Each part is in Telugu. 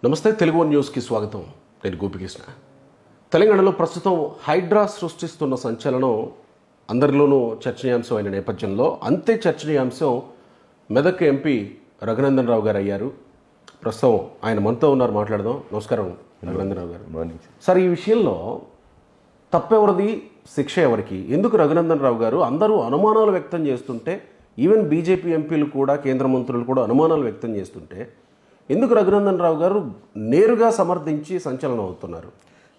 నమస్తే తెలుగు వన్ న్యూస్కి స్వాగతం. నేను గోపికృష్ణ. తెలంగాణలో ప్రస్తుతం హైడ్రా సృష్టిస్తున్న సంచలనం అందరిలోనూ చర్చనీయాంశమైన నేపథ్యంలో అంతే చర్చనీయాంశం మెదక్ ఎంపీ రఘునందన్ రావు గారు అయ్యారు. ప్రస్తుతం ఆయన మనతో ఉన్నారు, మాట్లాడదాం. నమస్కారం రఘునందన్ రావు గారు. సార్, ఈ విషయంలో తప్పెవరిది, శిక్ష ఎవరికి? ఎందుకు రఘునందన్ రావు గారు అందరూ అనుమానాలు వ్యక్తం చేస్తుంటే, ఈవెన్ బీజేపీ ఎంపీలు కూడా, కేంద్ర మంత్రులు కూడా అనుమానాలు వ్యక్తం చేస్తుంటే, ఎందుకు రఘునందన్ రావు గారు నేరుగా సమర్థించి సంచలనం అవుతున్నారు?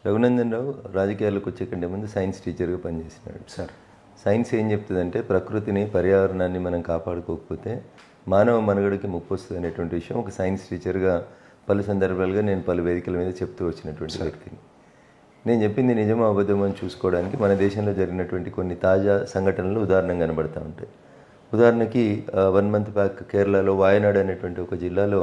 రఘునందన్ రావు రాజకీయాల్లోకి వచ్చే కంటే ముందు సైన్స్ టీచర్గా పనిచేసినాడు. సార్, సైన్స్ ఏం చెప్తుందంటే ప్రకృతిని, పర్యావరణాన్ని మనం కాపాడుకోకపోతే మానవ మనుగడకి ముప్పు వస్తుంది అనేటువంటి విషయం ఒక సైన్స్ టీచర్గా పలు సందర్భాలుగా నేను పలు వేదికల మీద చెప్తూ వచ్చినటువంటి వ్యక్తిని. నేను చెప్పింది నిజమో అబద్ధమో అని చూసుకోవడానికి మన దేశంలో జరిగినటువంటి కొన్ని తాజా సంఘటనలు ఉదాహరణగా కనబడతా ఉంటాయి. ఉదాహరణకి 1 month బ్యాక్ కేరళలో వాయనాడ్ అనేటువంటి ఒక జిల్లాలో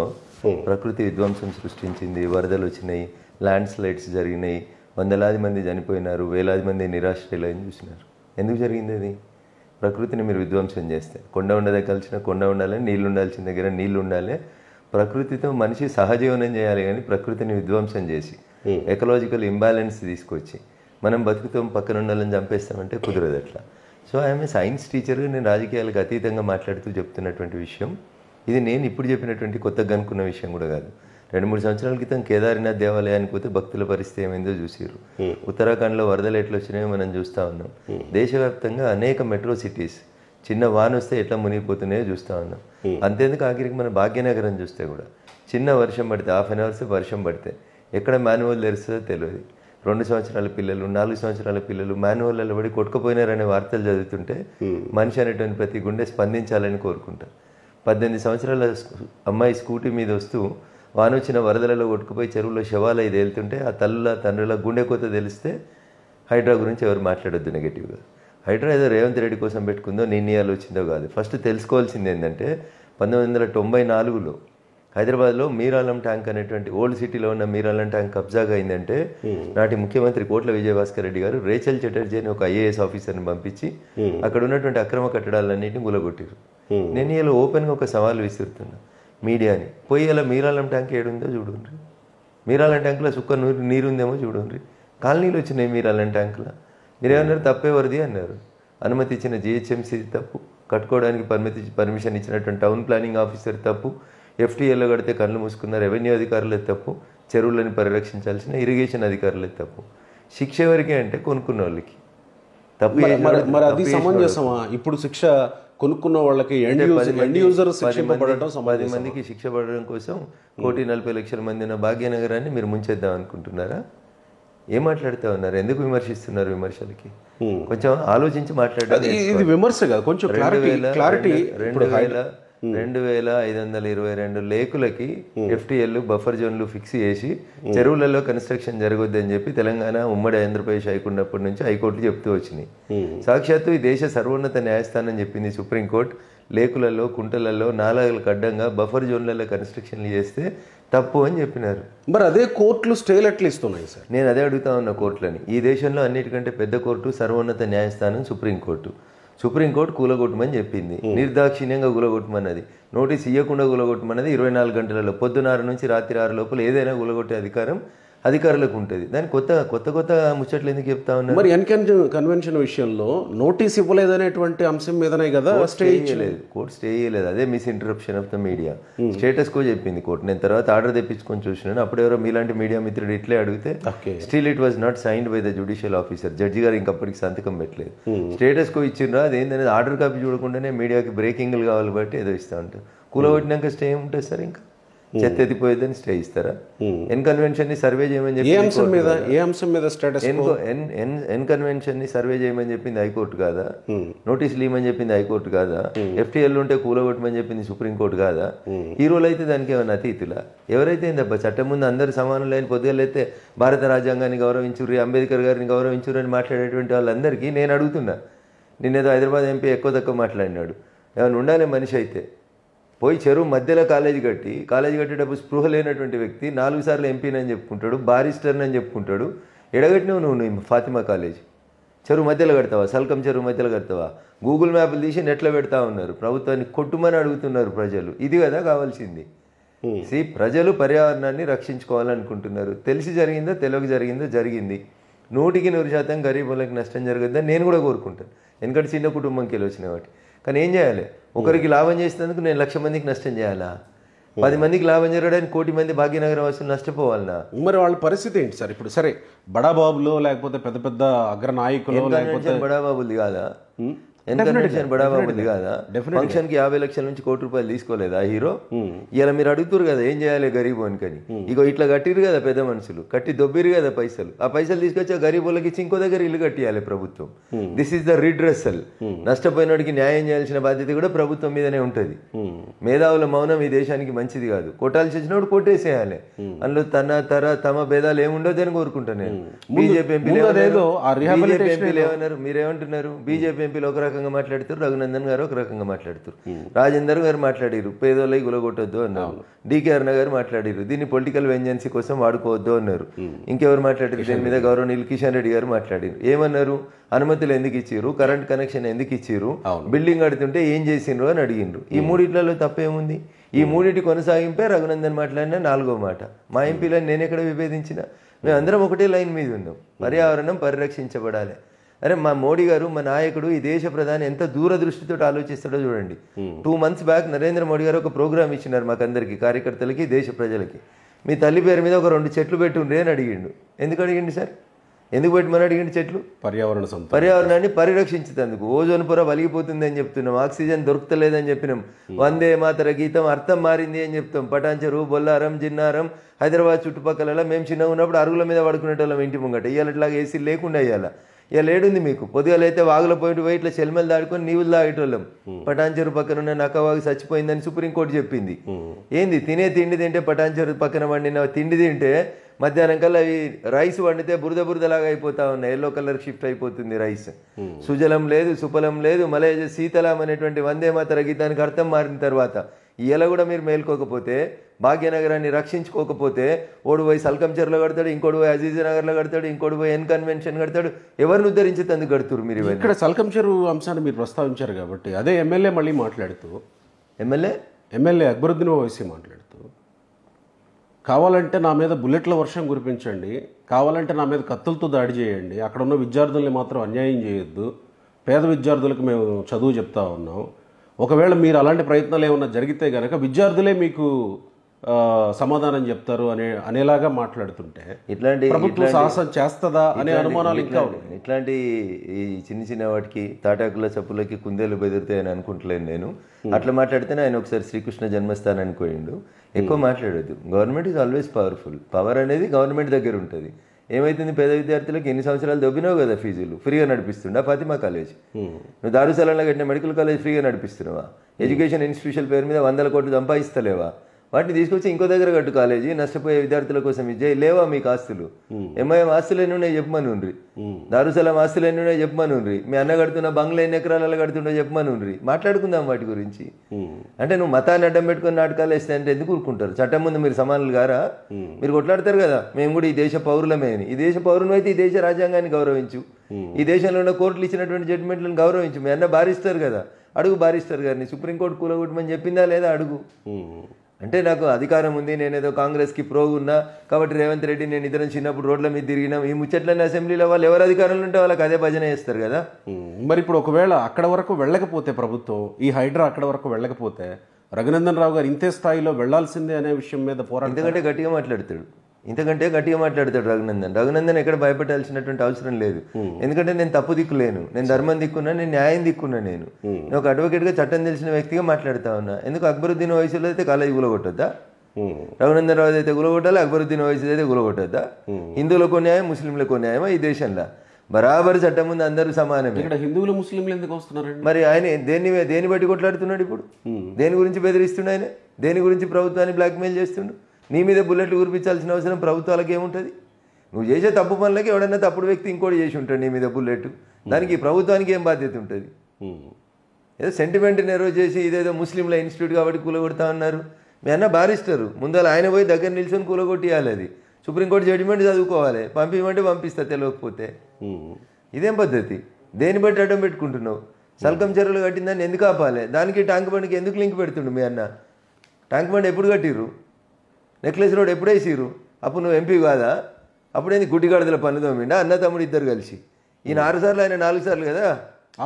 ప్రకృతి విధ్వంసం సృష్టించింది. వరదలు వచ్చినాయి, ల్యాండ్ స్లైడ్స్ జరిగినాయి, వందలాది మంది చనిపోయినారు, వేలాది మంది నిరాశ్రయులని చూసినారు. ఎందుకు జరిగింది అది? ప్రకృతిని మీరు విధ్వంసం చేస్తే, కొండ ఉండదగ్గాల్సిన కొండ ఉండాలి, నీళ్ళు ఉండాల్సిన దగ్గర నీళ్ళు ఉండాలి. ప్రకృతితో మనిషి సహజీవనం చేయాలి, కానీ ప్రకృతిని విధ్వంసం చేసి ఎకలాజికల్ ఇంబ్యాలెన్స్ తీసుకొచ్చి మనం బతుకుతాం, పక్కన ఉండాలని చంపేస్తామంటే కుదరదు అట్లా. సో ఐఎమ్ సైన్స్ టీచర్గా నేను రాజకీయాలకు అతీతంగా మాట్లాడుతూ చెప్తున్నటువంటి విషయం ఇది. నేను ఇప్పుడు చెప్పినటువంటి కొత్తగా అనుకున్న విషయం కూడా కాదు. 2-3 సంవత్సరాల క్రితం కేదార్నాథ్ దేవాలయానికి పోతే భక్తుల పరిస్థితి ఏమైందో చూసారు. ఉత్తరాఖండ్లో వరదలు ఎట్లా వచ్చినాయో మనం చూస్తూ ఉన్నాం. దేశవ్యాప్తంగా అనేక మెట్రో సిటీస్ చిన్న వాన వస్తే ఎట్లా మునిగిపోతున్నాయో చూస్తూ ఉన్నాం. అంతేందుకు ఆఖరికి మన భాగ్యనగరం చూస్తే కూడా చిన్న వర్షం పడితే, 1/2 hours వర్షం పడితే ఎక్కడ మాన్యువల్ తెరుస్తుందో తెలియదు. 2 సంవత్సరాల పిల్లలు, 4 సంవత్సరాల పిల్లలు మాన్యువల్లో పడి కొట్టుకుపోయినారనే వార్తలు చదువుతుంటే మనిషి అనేటువంటి ప్రతి గుండె స్పందించాలని కోరుకుంటారు. 18 సంవత్సరాల అమ్మాయి స్కూటీ మీద వస్తూ వానొచ్చిన వరదలలో కొట్టుకుపోయి చెరువులో శవాలు 5 వెళ్తుంటే ఆ తల్లుల తండ్రుల గుండె కొత్త తెలిస్తే హైడ్రా గురించి ఎవరు మాట్లాడొద్దు నెగటివ్గా. హైడ్రా ఏదో రేవంత్ రెడ్డి కోసం పెట్టుకుందో, నిర్ణయాలు వచ్చిందో కాదు. ఫస్ట్ తెలుసుకోవాల్సింది ఏంటంటే 1994లో హైదరాబాద్లో మీరాలం ట్యాంక్ అనేటువంటి ఓల్డ్ సిటీలో ఉన్న మీరాలం ట్యాంక్ కబ్జాగా అయిందంటే నాటి ముఖ్యమంత్రి కోట్ల విజయభాస్కర్ రెడ్డి గారు రేచల్ చటర్జీ అని ఒక IAS ఆఫీసర్ని పంపించి అక్కడ ఉన్నటువంటి అక్రమ కట్టడాలన్నింటినీ గులగొట్టారు. నేను ఇలా ఓపెన్గా ఒక సవాల్ విసురుతున్నా మీడియాని. పోయి ఇలా మీరాలం ట్యాంక్ ఏడుందో చూడండి. మీరాలం ట్యాంకులో సుక్క నీరుందేమో చూడండి. కాలనీలు వచ్చినాయి మీరాలం ట్యాంకులో. మీరేమన్నారు? తప్పేవరిది అన్నారు. అనుమతి ఇచ్చిన GHMC తప్పు, కట్టుకోవడానికి పర్మిషన్ ఇచ్చినటువంటి టౌన్ ప్లానింగ్ ఆఫీసర్ తప్పు, FTAలో కడితే కళ్ళు మూసుకున్న రెవెన్యూ అధికారులే తప్పు, చెరువులను పరిరక్షించాల్సిన ఇరిగేషన్ అధికారులే తప్పు. శిక్ష ఎవరికి అంటే కొనుక్కున్న వాళ్ళకి. తప్పు మరి అది సమంజసమా? ఇప్పుడు శిక్ష కొనుక్కున్న వాళ్ళకి, 10 మందికి శిక్ష పడడం కోసం 1,40,00,000 మంది ఉన్న భాగ్యనగరాన్ని మీరు ముంచేద్దాం అనుకుంటున్నారా? ఏం మాట్లాడుతూ ఉన్నారు? ఎందుకు విమర్శిస్తున్నారు? విమర్శలకి కొంచెం ఆలోచించి మాట్లాడాలి. ఇది విమర్శ కాదు, కొంచెం క్లారిటీ. 2,522 లేకులకి FTL బఫర్ జోన్లు ఫిక్స్ చేసి చెరువులలో కన్స్ట్రక్షన్ జరగొద్దని చెప్పి తెలంగాణ ఉమ్మడి ఆంధ్రప్రదేశ్ హైకున్నప్పటి నుంచి హైకోర్టు చెప్తూ వచ్చినాయి. సాక్షాత్తు ఈ దేశ సర్వోన్నత న్యాయస్థానం చెప్పింది, సుప్రీంకోర్టు లేకులలో, కుంటలలో, నాలాలకు అడ్డంగా బఫర్ జోన్లలో కన్స్ట్రక్షన్లు చేస్తే తప్పు అని చెప్పినారు. మరి అదే కోర్టులు స్టేలు ఎట్లా ఇస్తున్నాయి సార్? నేను అదే అడుగుతా ఉన్న కోర్టులని. ఈ దేశంలో అన్నిటికంటే పెద్ద కోర్టు సర్వోన్నత న్యాయస్థానం సుప్రీంకోర్టు. సుప్రీంకోర్టు కూలగొట్టమని చెప్పింది, నిర్దాక్షిణ్యంగా కూలగొట్టమన్నది. నోటీస్ ఇవ్వకుండా కూలగొట్టమన్నది. 24 గంటలలో పొద్దున్న 6 నుంచి రాత్రి 6 లోపల ఏదైనా కూలగొట్టే అధికారం అధికారులకు ఉంటుంది. దాన్ని కొత్త ముచ్చట్లు ఎందుకు చెప్తా ఉన్నారు? మరి కన్వెన్షన్ విషయంలో నోటీస్ ఇవ్వలేదనేటువంటి అంశం మీదనే కదా స్టే చేయలేదు. కోర్టు స్టే చేయలేదు. అదే misinterpretation of the media. Status quo చెప్పింది కోర్టు. నేను తర్వాత ఆర్డర్ తెప్పించుకొని చూసినాను. అప్పుడు ఎవరో మీలాంటి మీడియా మిత్రుడు ఇట్లే అడిగితే still it was not signed by the judicial officer. Judge గారు ఇంకప్పటికి సంతకం పెట్టలేదు. స్టేటస్ కో ఇచ్చిండ్రా, అదేంటనేది ఆర్డర్ కాపీ చూడకుండానే మీడియాకి బ్రేకింగ్లు కావాలి బట్టి ఏదో ఇస్తా ఉంటారు. కూలగొట్టినాక స్టే ఏముంటుంది సార్? ఇంకా చెత్త ఎత్తిపోయేదని స్టే ఇస్తారా? ఎన్ కన్వెన్షన్ ని సర్వే చేయమని చెప్పి ఎన్ కన్వెన్షన్ ని సర్వే చేయమని చెప్పింది హైకోర్టు కాదా? నోటీసులు ఇవ్వమని చెప్పింది హైకోర్టు కాదా? FTL ఉంటే కూలగొట్టమని చెప్పింది సుప్రీంకోర్టు కాదా? హీరోలు అయితే దానికి ఏమైనా అతీతులా? ఎవరైతే ఏందబ్బా చట్టం ముందు అందరు సమానులైన పొద్దులైతే భారత రాజ్యాంగాన్ని గౌరవించుర్రి, అంబేద్కర్ గారిని గౌరవించుర్రి అని మాట్లాడేటువంటి వాళ్ళందరికీ నేను అడుగుతున్నా. నిన్నేదో హైదరాబాద్ ఎంపీ ఎక్కువ తక్కువ మాట్లాడినాడు. ఏమైనా ఉండాలి మనిషి అయితే. పోయి చెరువు మధ్యలో కాలేజీ కట్టేటప్పుడు స్పృహ లేనటువంటి వ్యక్తి 4 సార్లు ఎంపీనని చెప్పుకుంటాడు, బారిస్టర్ని అని చెప్పుకుంటాడు. ఎడగట్టినావు నువ్వు ఫాతిమా కాలేజ్ చెరువు మధ్యలో కడతావా? సల్కం చెరువు మధ్యలో కడతావా? గూగుల్ మ్యాప్లు తీసి నెట్లో పెడతా ఉన్నారు. ప్రభుత్వాన్ని కొట్టుమని అడుగుతున్నారు ప్రజలు. ఇది కదా కావాల్సింది. ప్రజలు పర్యావరణాన్ని రక్షించుకోవాలనుకుంటున్నారు. తెలిసి జరిగిందో తెలియక జరిగిందో జరిగింది. 100% గరీబులకు నష్టం జరగద్దని నేను కూడా కోరుకుంటాను. ఎందుకంటే చిన్న కుటుంబంకి వెళ్ళి వచ్చిన వాటి. కానీ ఏం చేయాలి? ఒకరికి లాభం చేసినందుకు నేను 1,00,000 మందికి నష్టం చేయాలా? 10 మందికి లాభం జరగడానికి 1,00,000 మంది భాగ్యనగరం వాసులు నష్టపోవాలనా? మరి వాళ్ళ పరిస్థితి ఏంటి సార్? ఇప్పుడు సరే బడాబాబులో లేకపోతే పెద్ద పెద్ద అగ్ర నాయకులు లేకపోతే బడాబాబుది కాదా? బడాబాబుది కాదా? ఫంక్షన్ కి 50 లక్షల నుంచి ₹1,00,000 తీసుకోలేదా హీరో? ఇలా మీరు అడుగుతారు కదా ఏం చేయాలి గరీబు అని. ఇగో ఇట్లా కట్టిరు కదా పెద్ద మనుషులు, కట్టి దొబ్బిరు కదా పైసలు. ఆ పైసలు తీసుకొచ్చి ఆ గరీబులకి ఇచ్చి ఇంకో దగ్గర ఇల్లు కట్టియాలి ప్రభుత్వం. This is the redressal. నష్టపోయినోడికి న్యాయం చేయాల్సిన బాధ్యత కూడా ప్రభుత్వం మీదనే ఉంటది. మేధావుల మౌనం ఈ దేశానికి మంచిది కాదు. కొట్టాల్సి వచ్చినప్పుడు కొట్టేసేయాలి. అందులో తమ భేదాలు ఏముండదు అని కోరుకుంటాను నేను. బీజేపీ ఎంపీలు ఏమన్నారు? మీరేమంటున్నారు? బీజేపీ ఎంపీలు ఒక రకంగా మాట్లాడుతారు, రఘునందన్ గారు ఒక రకంగా మాట్లాడుతారు, రాజేందర్ గారు మాట్లాడారు పేదోళ్ళకి గులగొట్టొద్దు అన్నారు, డికే అరుణ గారు మాట్లాడారు దీన్ని పొలిటికల్ వెంజెన్సీ కోసం వాడుకోవద్దు అన్నారు. ఇంకెవరు మాట్లాడారు దీని మీద? గౌరవనీయులు కిషన్ రెడ్డి గారు మాట్లాడారు. ఏమన్నారు? అనుమతులు ఎందుకు ఇచ్చిర్రు, కరెంట్ కనెక్షన్ ఎందుకు ఇచ్చిర్రు, బిల్డింగ్ కడుతుంటే ఏం చేసిండ్రు అని అడిగిండ్రు. ఈ మూడిట్లలో తప్పేముంది? ఈ మూడింటి కొనసాగింపే రఘునందన్ మాట్లాడిన 4వ మాట. మా ఎంపీలను నేను ఎక్కడ విభేదించిన? మేమందరం ఒకటే లైన్ మీద ఉన్నాం. పర్యావరణం పరిరక్షించబడాలి. అరే మా మోడీ గారు, మా నాయకుడు, ఈ దేశ ప్రధాని ఎంత దూరదృష్టితో ఆలోచిస్తాడో చూడండి. 2 months బ్యాక్ నరేంద్ర మోడీ గారు ఒక ప్రోగ్రామ్ ఇచ్చినారు మాకందరికి, కార్యకర్తలకి, దేశ ప్రజలకి. మీ తల్లి పేరు మీద ఒక 2 చెట్లు పెట్టుండ్రి అని అడిగిండు. ఎందుకు అడిగిండు సార్? ఎందుకు పెట్టమని అడిగిండు చెట్లు? పర్యావరణాన్ని పరిరక్షించేందుకు. ఓజోన్ పొర వలిగిపోతుంది అని చెప్తున్నాం, ఆక్సిజన్ దొరుకుతలేదని చెప్పినాం, వందే మాతర గీతం అర్థం మారింది అని చెప్తాం. పటాన్చెరు, బొల్లారం, జిన్నారం, హైదరాబాద్ చుట్టుపక్కల మేము చిన్నగా ఉన్నప్పుడు అరుగుల మీద పడుకునేటోళ్ళం ఇంటి ముంగట. ఇవాళట్లాగా ఏసీ లేకుండా ఇవ్వాల. ఇలా ఏడుంది మీకు? పొద్దుగాలైతే వాగులో పోయి ఇట్లా చెల్మెలు దాడుకొని నీవులు తాగేటోళ్ళం. పటాన్చెరు పక్కన ఉన్న నక్కవాగు చచ్చిపోయిందని సుప్రీంకోర్టు చెప్పింది. ఏంది? తినే తిండి తింటే, పటాన్చెరు పక్కన వండిన తిండి తింటే మధ్యాహ్నం కల్లా అవి రైస్ వండితే బురదలాగా అయిపోతా ఉన్నాయి, ఎల్లో కలర్ షిఫ్ట్ అయిపోతుంది రైస్. సుజలం లేదు, సుఫలం లేదు, మలయజ శీతలం అనేటువంటి వందే మాతర గీతానికి అర్థం మారిన తర్వాత ఇలా కూడా మీరు మేల్కోకపోతే, భాగ్యనగరాన్ని రక్షించుకోకపోతే, ఓడు పోయి సల్కంచెర్లో కడతాడు, ఇంకోటి పోయి అజీజ్ నగర్లో కడతాడు, ఇంకోటి పోయి ఎన్ కన్వెన్షన్ కడతాడు. ఎవరిని ఉద్ధరించి తందుకు కడుతురు మీరు? ఇక్కడ సల్కంచెరు అంశాన్ని మీరు ప్రస్తావించారు కాబట్టి అదే ఎమ్మెల్యే మళ్ళీ మాట్లాడుతూ, ఎమ్మెల్యే అక్బరుద్దీన్ ఓవైసీ మాట్లాడుతూ, కావాలంటే నా మీద బుల్లెట్ల వర్షం కురిపించండి, కావాలంటే నా మీద కత్తులతో దాడి చేయండి, అక్కడ ఉన్న విద్యార్థుల్ని మాత్రం అన్యాయం చేయొద్దు, పేద విద్యార్థులకు మేము చదువు చెప్తా ఉన్నాం, ఒకవేళ మీరు అలాంటి ప్రయత్నాలు ఏమన్నా జరిగితే కనుక విద్యార్థులే మీకు సమాధానం చెప్తారు అనేలాగా మాట్లాడుతుంటే ప్రభుత్వం సాహసం చేస్తుందా అనే అనుమానాలు ఇంకా ఉన్నాయి. ఇట్లాంటి ఈ చిన్న వాటికి తాటాకుల చప్పులకి కుందేలు బెదిరితాయని అనుకుంటలేను నేను. అట్లా మాట్లాడితేనే ఆయన ఒకసారి శ్రీకృష్ణ జన్మస్థానానికి పోయిండు. ఎక్కువ మాట్లాడద్దు. Government is always powerful. Power అనేది గవర్నమెంట్ దగ్గర ఉంటుంది. ఏమైతుంది? పేద విద్యార్థులకు ఎన్ని సంవత్సరాలు దొబ్బినావు కదా ఫీజులు, ఫ్రీగా నడిపిస్తుండా ఫాతిమా కాలేజ్? నువ్వు దారుసలంలో కట్టిన మెడికల్ కాలేజ్ ఫ్రీగా నడిపిస్తున్నావా? ఎడ్యుకేషన్ ఇన్స్టిట్యూషన్ పేరు మీద 100 కోట్లు సంపాదిస్తలేవా? వాటిని తీసుకొచ్చి ఇంకో దగ్గర కట్టు కాలేజీ, నష్టపోయే విద్యార్థుల కోసం ఇచ్చే. లేవా మీకు ఆస్తులు? ఎంఐఎం ఆస్తులు ఎన్ని ఉన్నాయి చెప్పమనుండ్రి, దారుసలం ఆస్తులు ఎన్ని ఉన్నాయి చెప్పమనుండ్రి, మీ అన్న కడుతున్న బంగ్లా ఎన్ని ఎకరాలలో కడుతుండో చెప్పమనుండ్రి. మాట్లాడుకుందాం వాటి గురించి. అంటే నువ్వు మతాన్ని అడ్డం పెట్టుకుని నాటకాలు వేస్తే అంటే ఎందుకు ఊరుకుంటారు? చట్టం ముందు మీరు సమానులు గారా? మీరు కొట్లాడతారు కదా మేము కూడా ఈ దేశ పౌరులమే అని. ఈ దేశ పౌరులు అయితే ఈ దేశ రాజ్యాంగాన్ని గౌరవించు, ఈ దేశంలో ఉన్న కోర్టులు ఇచ్చినటువంటి జడ్జిమెంట్లను గౌరవించు. మీ అన్న బారిస్టర్ కదా, అడుగు బారిస్టర్ గారిని, సుప్రీంకోర్టు కూలగొట్టమని చెప్పిందా లేదా అడుగు. అంటే నాకు అధికారం ఉంది, నేనేదో కాంగ్రెస్కి ప్రో ఉన్నా కాబట్టి రేవంత్ రెడ్డి నేను ఇద్దరం చిన్నప్పుడు రోడ్ల మీద తిరిగినాం, ఈ ముచ్చట్లన్నీ అసెంబ్లీలో వాళ్ళు ఎవరు అధికారంలో ఉంటే వాళ్ళకి అదే భజన చేస్తారు కదా. మరి ఇప్పుడు ఒకవేళ అక్కడ వరకు వెళ్ళకపోతే ప్రభుత్వం, ఈ హైడ్రా అక్కడ వరకు వెళ్ళకపోతే రఘునందన్ రావు గారు ఇంతే స్థాయిలో వెళ్లాల్సిందే అనే విషయం మీద పోరాటం ఇంతకంటే గట్టిగా మాట్లాడతాడు రఘునందన్ ఎక్కడ భయపెట్టాల్సినటువంటి అవసరం లేదు. ఎందుకంటే నేను తప్పు దిక్కులేను, నేను ధర్మం దిక్కున్నా, నేను న్యాయం దిక్కున్నా. నేను ఒక అడ్వకేట్గా చట్టం తెలిసిన వ్యక్తిగా మాట్లాడుతా ఉన్నా. ఎందుకు అక్బరుద్దీన్ ఓవైసీలో అయితే కాలేజీ గులగొట్టొద్దా? రఘునందన్ రావు అయితే గులగొట్టాలి, అక్బరుద్దీన్ ఓవైసీ అయితే గులగొట్టొద్దా? హిందువులకు న్యాయం, ముస్లింలకు న్యాయమా ఈ దేశంలో? బరాబర్ చట్టం ముందు అందరూ సమానమే. ఇక్కడ హిందువులు ముస్లింలు ఎందుకు వస్తున్నారు? మరి ఆయన దేని బట్టి కొట్లాడుతున్నాడు ఇప్పుడు? దేని గురించి బెదిరిస్తుండు ఆయన? దేని గురించి ప్రభుత్వాన్ని బ్లాక్మెయిల్ చేస్తుండు? నీ మీద బుల్లెట్లు కురిపించాల్సిన అవసరం ప్రభుత్వాలకు ఏముంటుంది? నువ్వు చేసే తప్పు పనులకి ఎవడన్నా తప్పుడు వ్యక్తి ఇంకోటి చేసి ఉంటాడు నీ మీద బుల్లెట్. దానికి ప్రభుత్వానికి ఏం బాధ్యత ఉంటుంది? ఏదో సెంటిమెంట్ నెరవేర్ చేసి ఇదేదో ముస్లింల ఇన్స్టిట్యూట్ కాబట్టి కూలగొడతా ఉన్నారు. మీ అన్న బారిస్టరు, ముందర ఆయన పోయి దగ్గర నిల్చొని కూలగొట్టియాలి. అది సుప్రీంకోర్టు జడ్జిమెంట్ చదువుకోవాలి, పంపించమంటే పంపిస్తా, తెలియకపోతే. ఇదేం పద్ధతి? దేని బట్టి అడ్డం పెట్టుకుంటున్నావు? సల్కం చెరువులు కట్టిందని ఎందుకు ఆపాలి? దానికి ట్యాంక్ బండ్కి ఎందుకు లింక్ పెడుతుండు మీ అన్న? ట్యాంక్ బండ్ ఎప్పుడు కట్టిర్రు? నెక్లెస్ రోడ్ ఎప్పుడు వేసిరు? అప్పుడు నువ్వు ఎంపీ కాదా? అప్పుడేంది గుడ్డిగాడిదల పనులు తోమిండా అన్న తమ్ముడు ఇద్దరు కలిసి? ఈయన 6 సార్లు, ఆయన 4 సార్లు కదా. ఆ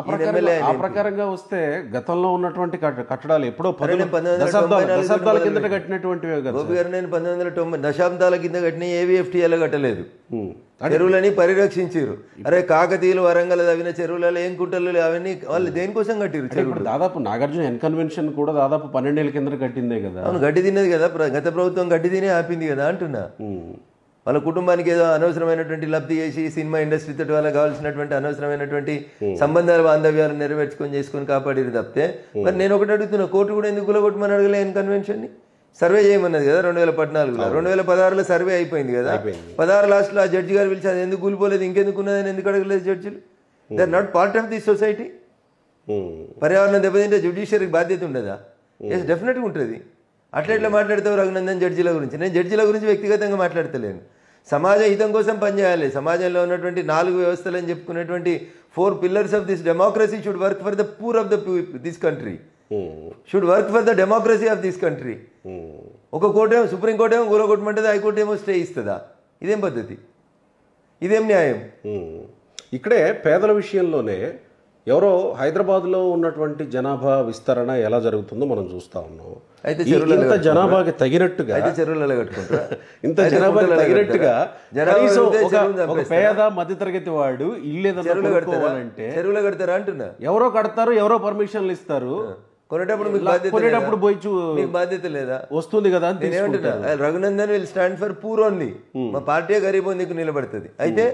ప్రకారంగా వస్తే గతంలో ఉన్నటువంటి కట్టడాలు ఎప్పుడో దశాబ్దాల కిందట కట్టినటువంటివే కదా గోపి గారు. నేను 1990 దశాబ్దాల కింద కట్టిన ఏవిఎఫ్టీఎల్ కట్టలేదు. చెరువులని పరిరక్షించారు. అరే కాకతీయులు వరంగల్ తవ్విన చెరువులలో ఏం కుట్టలు అవన్నీ వాళ్ళు దేనికోసం కట్టిరు చెరువులు? దాదాపు నాగార్జున ఎన్ కన్వెన్షన్ కూడా దాదాపు 12 ఏళ్ల కింద కట్టిందే కదా. అవును, గడ్డి తిన్నది కదా. గత ప్రభుత్వం గడ్డి తినే ఆపింది కదా అంటున్నా. వాళ్ళ కుటుంబానికి ఏదో అనవసరమైనటువంటి లబ్ధి చేసి సినిమా ఇండస్ట్రీతో వాళ్ళకి కావాల్సినటువంటి అనవసరమైనటువంటి సంబంధాలు బాంధవ్యాలు నెరవేర్చుకొని చేసుకొని కాపాడిరు తప్పితే. మరి నేను ఒకటి అడుగుతున్నా, కోర్టు కూడా ఎందుకు కూలగొట్టమని అడగలే ఎన్ కన్వెన్షన్ని? సర్వే చేయమన్నది కదా 2014లో. 2016లో సర్వే అయిపోయింది కదా. 16 లాస్ట్లో ఆ జడ్జి గారు పిలిచి అది ఎందుకు కూలిపోలేదు, ఇంకెందుకు ఉన్నదని ఎందుకు అడగలేదు జడ్జిలు? They are not part of the society. పర్యావరణం దెబ్బతింటే జ్యుడిషియరీకి బాధ్యత ఉండదా? ఎస్, డెఫినెట్గా ఉంటుంది. అట్లా మాట్లాడతావు రఘునందన్ జడ్జిల గురించి? నేను జడ్జిల గురించి వ్యక్తిగతంగా మాట్లాడతలేను. సమాజ హితం కోసం పనిచేయాలి. సమాజంలో ఉన్నటువంటి 4 వ్యవస్థలు అని చెప్పుకునేటువంటి 4 pillars of this democracy should work for the poor of this country, should work for the democracy of this country. ఒక కోర్టు ఏమో సుప్రీంకోర్టు ఏమో కూలగొట్టమంటుంది, హైకోర్టు ఏమో స్టే ఇస్తుందా? ఇదేం పద్ధతి? ఇదేం న్యాయం? ఇక్కడే పేదల విషయంలోనే ఎవరో హైదరాబాద్లో ఉన్నటువంటి జనాభా విస్తరణ ఎలా జరుగుతుందో మనం చూస్తా ఉన్నాం. అయితే ఇంత జనాభాకి తగినట్టుగా చెరువులలో కట్టుకుంటారా? ఇంత జనాభాకి తగినట్టుగా ఒక పేద మధ్యతరగతి వాడు ఇల్లు ఏదైనా కొనుక్కోవాలంటే చెరువులో కడతారా అంటున్నా? ఎవరో కడతారు, ఎవరో పర్మిషన్లు ఇస్తారు. కొనేటప్పుడు కొనేటప్పుడు పోయి మీకు బాధ్యత లేదా? వస్తుంది కదా. నేనేమంటున్నా, Raghunandan will stand for poor only. మా పార్టీ గరీబ్ నీకు నిలబడుతుంది. అయితే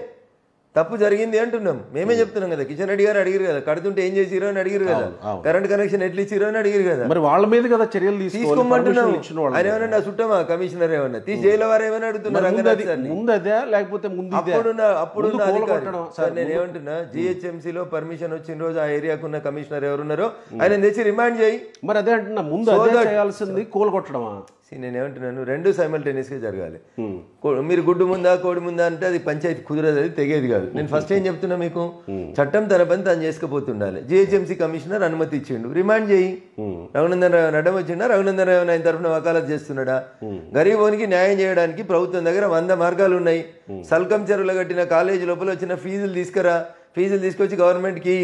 తప్పు జరిగింది అంటున్నాం, మేమే చెప్తున్నాం కదా. కిషన్ రెడ్డి గారు అడిగారు కదా, కడుతుంటే ఏం చేసిరో అని అడిగారు కదా, కరెంట్ కనెక్షన్ ఎట్లా ఇచ్చిరో అని అడిగారు కదా. మరి వాళ్ళ మీద కదా చర్యలు తీసుకోమంటున్నాం. ఆయన ఏమన్నా నా చుట్టమా కమిషనర్ ఏమన్నా తీసి జైలు వారు ఏమైనా అడుగుతున్నారు? అప్పుడు నేను ఏమంటున్నా, జిహెచ్ఎంసీలో పర్మిషన్ వచ్చిన రోజు ఆ ఏరియాకు ఉన్న కమిషనర్ ఎవరున్నారో ఆయన తెచ్చి రిమాండ్ చేయి. మరి అదే అంటున్నా, ముందు చేయాల్సింది కూలగొట్టడమా? నేను ఏమంటున్నాను, 2 సైమల్టేనియస్గా జరగాలి. మీరు గుడ్డు ముందా కోడి ముందా అంటే అది పంచాయతీ కుదరదు, అది తెగేది కాదు. నేను ఫస్ట్ ఏం చెప్తున్నా మీకు, చట్టం తన పని తను చేసుకుపోతుండాలి. జిహెచ్ఎంసీ కమిషనర్ అనుమతి ఇచ్చిండు, రిమాండ్ చేయి. రఘునందన్ రావు అడ్డం వచ్చిండా? రఘునందన్ రావు ఆయన తరఫున వకాలత్ చేస్తున్నాడా? గరీబోనికి న్యాయం చేయడానికి ప్రభుత్వం దగ్గర 100 మార్గాలు ఉన్నాయి. సల్కం చెరువులో కట్టిన కాలేజీ లోపల వచ్చిన ఫీజులు తీసుకురా, ఫీజులు తీసుకొచ్చి గవర్నమెంట్కి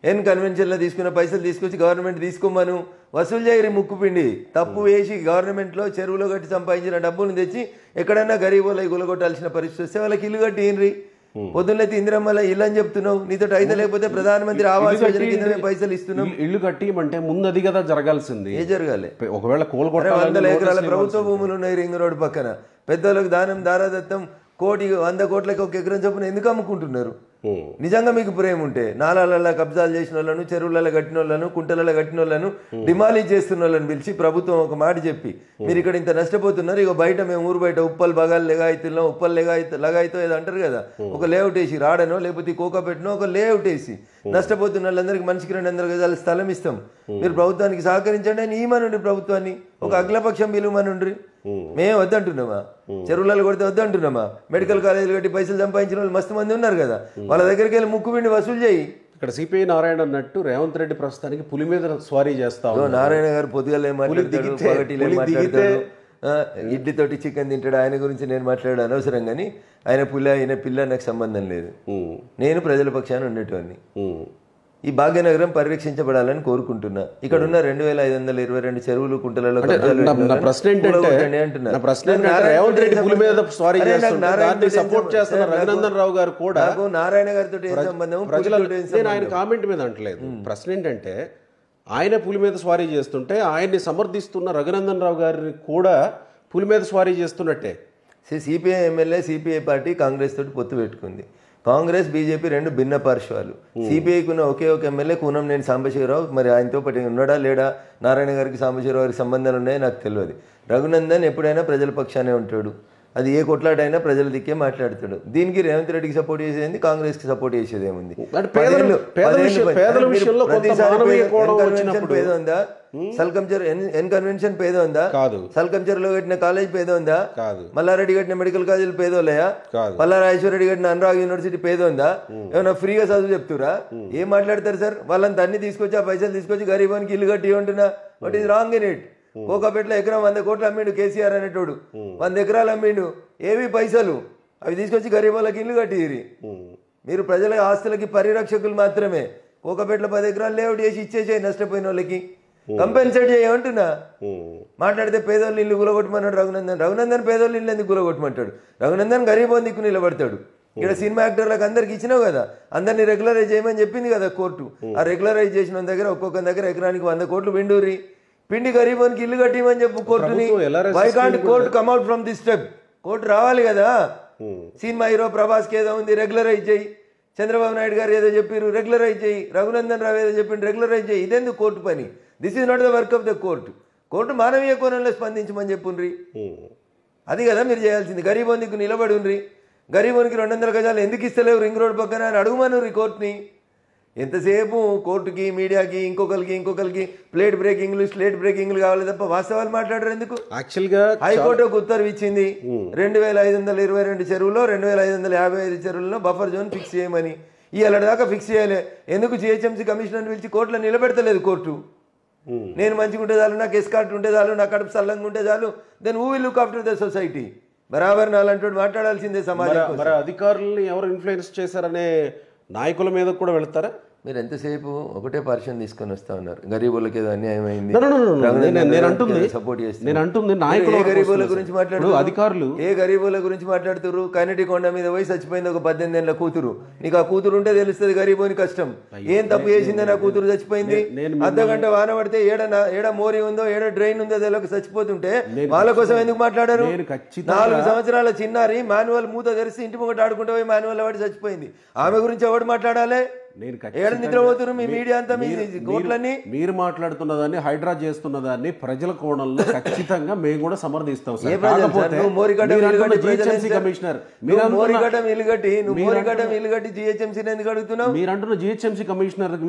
ఎన్ కన్వెన్షన్లో తీసుకున్న పైసలు తీసుకొచ్చి గవర్నమెంట్ తీసుకోమను, వసూలు చేయరి ముక్కుపిండి. తప్పు వేసి గవర్నమెంట్లో చెరువులో కట్టి సంపాదించిన డబ్బులను తెచ్చి ఎక్కడన్నా గరీబోళ్ళకి గులగొట్టాల్సిన పరిస్థితి వస్తే వాళ్ళకి ఇల్లు కట్టి ఏంరి. పొద్దున్నైతే ఇందిరమ్మల ఇల్లు అని చెప్తున్నావు, నీతో అయితే లేకపోతే ప్రధానమంత్రి ఆవాస్ యోజన కింద పైసలు ఇస్తున్నాం. ఇల్లు కట్టి అంటే ముందు అది కదా జరగాల్సింది. ఏ జరగాలి? ఒకవేళ 100 ఎకరాల ప్రభుత్వ భూములు ఉన్నాయి రింగ్ రోడ్ పక్కన. పెద్దలకు దారాదత్తం 100 కోట్లకి 1 ఎకరం చొప్పున ఎందుకు అమ్ముకుంటున్నారు? నిజంగా మీకు ప్రేమ ఉంటే నాలాలలో కబ్జాలు చేసిన వాళ్ళను, చెరువులలో కట్టిన వాళ్ళను, కుంటలలో కట్టిన వాళ్ళను, డిమాలిజ్ చేస్తున్న వాళ్ళని పిలిచి ప్రభుత్వం ఒక మాట చెప్పి, మీరు ఇక్కడ ఇంత నష్టపోతున్నారు, ఇక బయట మేము ఊరు బయట ఉప్పల్ బగాలు లెగాయితున్నాం, ఉప్పల్ లగాయితో ఏదో అంటారు కదా, ఒక లేఅవుట్ వేసి రాడనో లేకపోతే కోకా పెట్టినో ఒక లేఅవుట్ వేసి నష్టపోతున్న వాళ్ళందరికీ మనిషికి 200 గజాల స్థలం ఇస్తాం, మీరు ప్రభుత్వానికి సహకరించండి అని ఈమనుండి ప్రభుత్వాన్ని ఒక అఖిలపక్షం పిలువమనుండ్రి. మేము వద్దంటున్నామా? చెరువులలో కొడితే వద్దంటున్నామా? మెడికల్ కాలేజీలు కట్టి పైసలు సంపాదించిన వాళ్ళు మస్తు మంది ఉన్నారు కదా, వాళ్ళ దగ్గరికి వెళ్ళి ముక్కుపిండి వసూలు చేయి. ఇక్కడ సిపిఐ నారాయణ అన్నట్టు రేవంత్ రెడ్డి ప్రస్తుతానికి పులి మీద స్వారీ చేస్తా. నారాయణ గారు పొద్దుగాల ఇడ్లీతోటి చికెన్ తింటాడు, ఆయన గురించి నేను మాట్లాడాడు అనవసరం. కానీ ఆయన పిల్ల నాకు సంబంధం లేదు. నేను ప్రజల పక్షాన ఉండేటోని. ఈ భాగ్యనగరం పరిరక్షించబడాలని కోరుకుంటున్నా. ఇక్కడ ఉన్న 2522 చెరువులు కుంటలలో నారాయణ గారితో ఆయన కామెంట్ మీద అంటలేదు. ప్రశ్న ఏంటంటే ఆయన పులి మీద స్వారీ చేస్తుంటే ఆయన్ని సమర్థిస్తున్న రఘునందన్ రావు గారిని కూడా పులి మీద స్వారీ చేస్తున్నట్టే. CPI MLA CPI party Congress తోటి పొత్తు పెట్టుకుంది. కాంగ్రెస్ బీజేపీ 2 భిన్న పార్శ్వాలు. సిపిఐకున్న ఒకే ఒక ఎమ్మెల్యే కూనంనేని సాంబశివరావు. మరి ఆయనతో పాటు ఉన్నాడా లేడా, నారాయణ గారికి సాంబశివరావు గారికి సంబంధాలు ఉన్నాయో నాకు తెలియదు. రఘునందన్ ఎప్పుడైనా ప్రజల పక్షానే ఉంటాడు. అది ఏ కొట్లాటైనా ప్రజల దిక్కే మాట్లాడతాడు. దీనికి రేవంత్ రెడ్డికి సపోర్ట్ చేసేది, కాంగ్రెస్ కి సపోర్ట్ చేసేది ఏముంది? పేద ఉందా? సల్కంచర్ ఎన్ కన్వెన్షన్ పేద ఉందా? సల్కంచర్ లో కట్టిన కాలేజ్ పేద ఉందా? మల్లారెడ్డి కట్టిన మెడికల్ కాలేజీలు పేదోళ్ళయా? పల్లారాజేశ్వరరెడ్డి కట్టిన అనురాగ్ యూనివర్సిటీ పేద ఉందా? ఏమన్నా ఫ్రీగా చదువు చెప్తురా? ఏం మాట్లాడతారు సార్? వాళ్ళంతా అన్ని తీసుకొచ్చి ఆ పైసలు తీసుకొచ్చి గరీబానికి ఇల్లు కట్టి ఉంటున్నా. What is wrong in it? కోకాపేటలో ఎకరం 100 కోట్లు అమ్మిండు కేసీఆర్ అనేటోడు. 100 ఎకరాలు అమ్మిండు. ఏవి పైసలు అవి తీసుకొచ్చి గరీబ్ వాళ్ళకి ఇల్లు కట్టిరి. మీరు ప్రజల ఆస్తులకి పరిరక్షకులు మాత్రమే. కోకాపేటలో 10 ఎకరాలు లేఅవుట్ చేసి ఇచ్చేసాయి నష్టపోయిన వాళ్ళకి. కంపెన్సేట్ చేయమంటున్నా. మాట్లాడితే పేదోళ్ళు ఇల్లు గులగొట్టమన్నాడు రఘునందన్ పేదోళ్ళు ఇల్లు ఎందుకు గులగొట్టమంటాడు? రఘునందన్ గరీబ్ దిక్కు నిలబడతాడు. ఇక్కడ సినిమా యాక్టర్లకు అందరికి ఇచ్చినావు కదా, అందరినీ రెగ్యులరైజ్ చేయమని చెప్పింది కదా కోర్టు. ఆ రెగ్యులరైజ్ చేసిన దగ్గర ఒక్కొక్క దగ్గర ఎకరానికి 100 కోట్లు పిండూరి పిండి గరీబోనికి ఇల్లు కట్టిమని చెప్పు కోర్టుని. Why can't court come out from this step? Court రావాలి కదా. సినిమా హీరో ప్రభాస్కి ఏదో ఉంది రెగ్యులరైజ్ చేయి, చంద్రబాబు నాయుడు గారు ఏదో చెప్పారు రెగ్యులరైజ్ చేయి, రఘునందన్ రావు ఏదో చెప్పిండు రెగ్యులరైజ్ చేయి. ఇదెందుకు కోర్టు పని? This is not the work of the court. Court మానవీయ కోణంలో స్పందించమని చెప్పుండ్రి. అది కదా మీరు చేయాల్సింది. గరీబోనికి నిలబడి ఉండ్రి. గరీబోనికి 200 గజాలు ఎందుకు ఇస్తలేవు రింగ్ రోడ్ పక్కన అని అడుగుమనుర్రి కోర్టుని. ఎంతసేపు కోర్టుకి మీడియాకి ఇంకొకరికి ప్లేట్ బ్రేకింగ్లు స్లేట్ బ్రేకింగ్లు కావాలి తప్ప వాస్తవాలు మాట్లాడరు ఎందుకు? యాక్చువల్గా హైకోర్టు ఒక ఉత్తర్వు ఇచ్చింది 2522 చెరువులో 2555 చెరువుల్లో బఫర్ జోన్ ఫిక్స్ చేయమని. ఇవాళ దాకా ఫిక్స్ చేయలే. ఎందుకు జిహెచ్ఎంసీ కమిషనర్ పిలిచి కోర్టులో నిలబెడతలేదు కోర్టు? నేను మంచిగా ఉంటే చాలు, నాకు ఎస్కార్ట్ ఉంటే చాలు, నా కడుపు సల్లంగా ఉంటే చాలు, then who will look after the society? బరాబర్ నాలంటూ మాట్లాడాల్సిందే సమాజం. మరి అధికారులను ఎవరు ఇన్ఫ్లుయెన్స్ చేశారనే నాయకుల మీద కూడా వెళ్తారా? మీరు ఎంతసేపు ఒకటే పర్సన్ తీసుకొని వస్తా ఉన్నారు. గరీబులకి ఏదో అన్యాయం అయింది సపోర్ట్ చేస్తారు. నాయకులు ఏ గరీబుల గురించి మాట్లాడుతూ అధికారులు ఏ గరీబుల గురించి మాట్లాడుతున్నారు? కన్నటి కొండ మీద పోయి చచ్చిపోయింది ఒక 18 ఏళ్ల కూతురు. నీకు ఆ కూతురు ఉంటే తెలుస్తుంది గరీబోని కష్టం. ఏం తప్పు చేసిందని నా కూతురు చచ్చిపోయింది. అర్ధగంట వాన పడితే ఏడ మోరి ఉందో ఏడ డ్రైన్ ఉందో తెలియక చచ్చిపోతుంటే వాళ్ళ కోసం ఎందుకు మాట్లాడారు? 4 సంవత్సరాల చిన్నారి మాన్యువల్ మూత తెరిచి ఇంటి ముంగట ఆడుకుంటూ పోయి మాన్యువల్ వాడి చచ్చిపోయింది. ఆమె గురించి ఎవడు మాట్లాడాలి? మీరు మాట్లాడుతున్నదాన్ని హైడ్రా చేస్తున్నదాన్ని ప్రజల కోణంలో ఖచ్చితంగా మేము కూడా సమర్థిస్తాం. మీరంటున్న జిహెచ్ఎంసీ కమిషనర్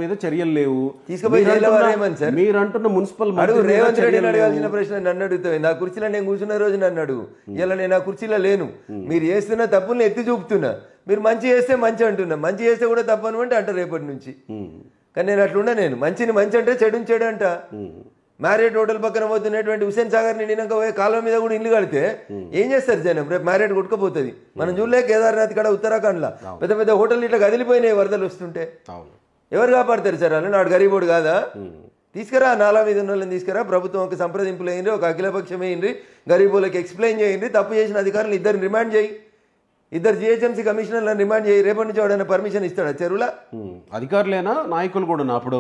మీద చర్యలు లేవు. మీరంటున్న మున్సిపల్ రేవంత్ రెడ్డిని అడగాల్సిన ప్రశ్న నన్ను అడుగుతాయి. నా కుర్చీలో నేను కూర్చున్న రోజు నన్ను అడుగు. ఇలా నేను ఆ కుర్చీలో లేను. మీరు చేస్తున్న తప్పుల్ని ఎత్తి చూపుతున్నా. మీరు మంచి చేస్తే మంచి అంటున్నా, మంచి చేస్తే కూడా తప్పను అంటే అంట రేపటి నుంచి. కానీ నేను అట్లుండా. నేను మంచిని మంచి అంటే చెడుని చెడు అంట. మ్యారేట్ హోటల్ పక్కన పోతున్నటువంటి హుసేన్ సాగర్ నిండినాక పోయే కాలువ మీద కూడా ఇల్లు కడితే ఏం చేస్తారు జనం? రేపు మ్యారేట్ కొట్టుకుపోతుంది. మనం చూడలే కేదార్నాథ్ కాడ ఉత్తరాఖండ్ లా పెద్ద పెద్ద హోటల్ ఇట్లా కదిలిపోయినాయి వరదలు వస్తుంటే. ఎవరు కాపాడతారు సార్? అలా నాడు గరీబోడు కాదా? తీసుకురా, నాలా మీద ఉన్న వాళ్ళని తీసుకురా. ప్రభుత్వం ఒక సంప్రదింపులు అయ్యింది, ఒక అఖిలపక్షం అయ్యింది, గరీబులకు ఎక్స్ప్లెయిన్ చేయండి. తప్పు చేసిన అధికారులు ఇద్దరిని రిమాండ్ చేయి. 2 జిహెచ్ఎంసీ కమిషనర్లను రిమాండ్ చేయి. రేపటి నుంచి ఎవడైనా పర్మిషన్ ఇస్తాడా చెరువులా? అధికారులేనా నాయకులు కూడా? అప్పుడు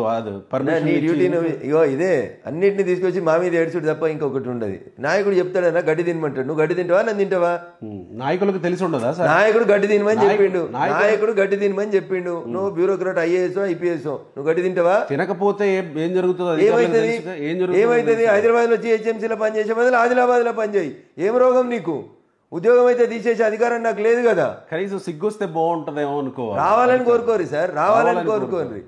నీ డ్యూటీ ఇగో ఇదే. అన్నింటినీ తీసుకొచ్చి మా మీద ఏడ్చుడు తప్ప ఇంకొకటి ఉండదు. నాయకుడు చెప్తాడన్నా గడ్డి తినమంటాడు. నువ్వు గడ్డి తింటావా నన్ను తింటావా? నాయకులకు తెలిసి ఉండదా? నాయకుడు గడ్డి తినమని చెప్పిండు. నాయకుడు గడ్డి తినమని చెప్పిండు. నువ్వు బ్యూరోక్రాట్ ఐఏఎస్ ఐపీఎస్ నువ్వు గడ్డి తింటావా? తినకపోతే ఏం జరుగుతుంది? ఏమైతుంది? హైదరాబాద్ లో జిహెచ్ఎంసీలో పనిచేసే బదులు ఆదిలాబాద్ లో పనిచేయి. ఏం రోగం నీకు? ఉద్యోగం అయితే తీసేసే అధికారం నాకు లేదు కదా. కనీసం సిగ్గొస్తే బాగుంటుందేమో అనుకో. రావాలని కోరుకోరు సార్, రావాలని కోరుకోరు.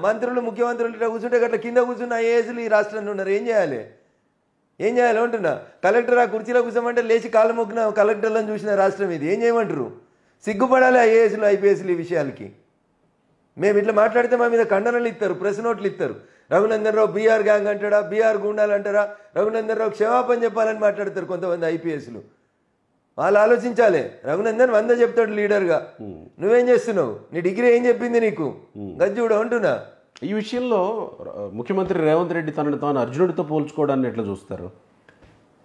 మంత్రులు ముఖ్యమంత్రులు ఇట్లా కూర్చుంటే అట్లా కింద కూర్చున్న ఐఏఎస్లు ఈ రాష్ట్రంలో ఉన్నారు. ఏం చేయాలి అంటున్నా? కలెక్టర్ ఆ కుర్చీలో కూర్చోమంటే లేచి కాళ్ళు మొక్కిన కలెక్టర్లను చూసిన రాష్ట్రం ఇది. ఏం చేయమంటారు? సిగ్గుపడాలి ఐఏఎస్లు ఐపీఎస్లు ఈ విషయాలకి. మేము ఇట్లా మాట్లాడితే మా మీద ఖండనలు ఇస్తారు, ప్రెస్ నోట్లు ఇస్తారు. రఘునందన్ రావు బీఆర్ గ్యాంగ్ అంటాడా, బీఆర్ గుండాలు అంటారా? రఘునందన్ రావు క్షమాపణ చెప్పాలని మాట్లాడతారు కొంతమంది ఐపీఎస్లు. వాళ్ళు ఆలోచించాలి. రఘునందన్ 100 చెప్తాడు లీడర్గా. నువ్వేం చేస్తున్నావు? నీ డిగ్రీ ఏం చెప్పింది నీకు? గజ్జుడు అంటున్నా. ఈ విషయంలో ముఖ్యమంత్రి రేవంత్ రెడ్డి తనని తాను అర్జునుడితో పోల్చుకోవడాన్ని ఎట్లా చూస్తారు?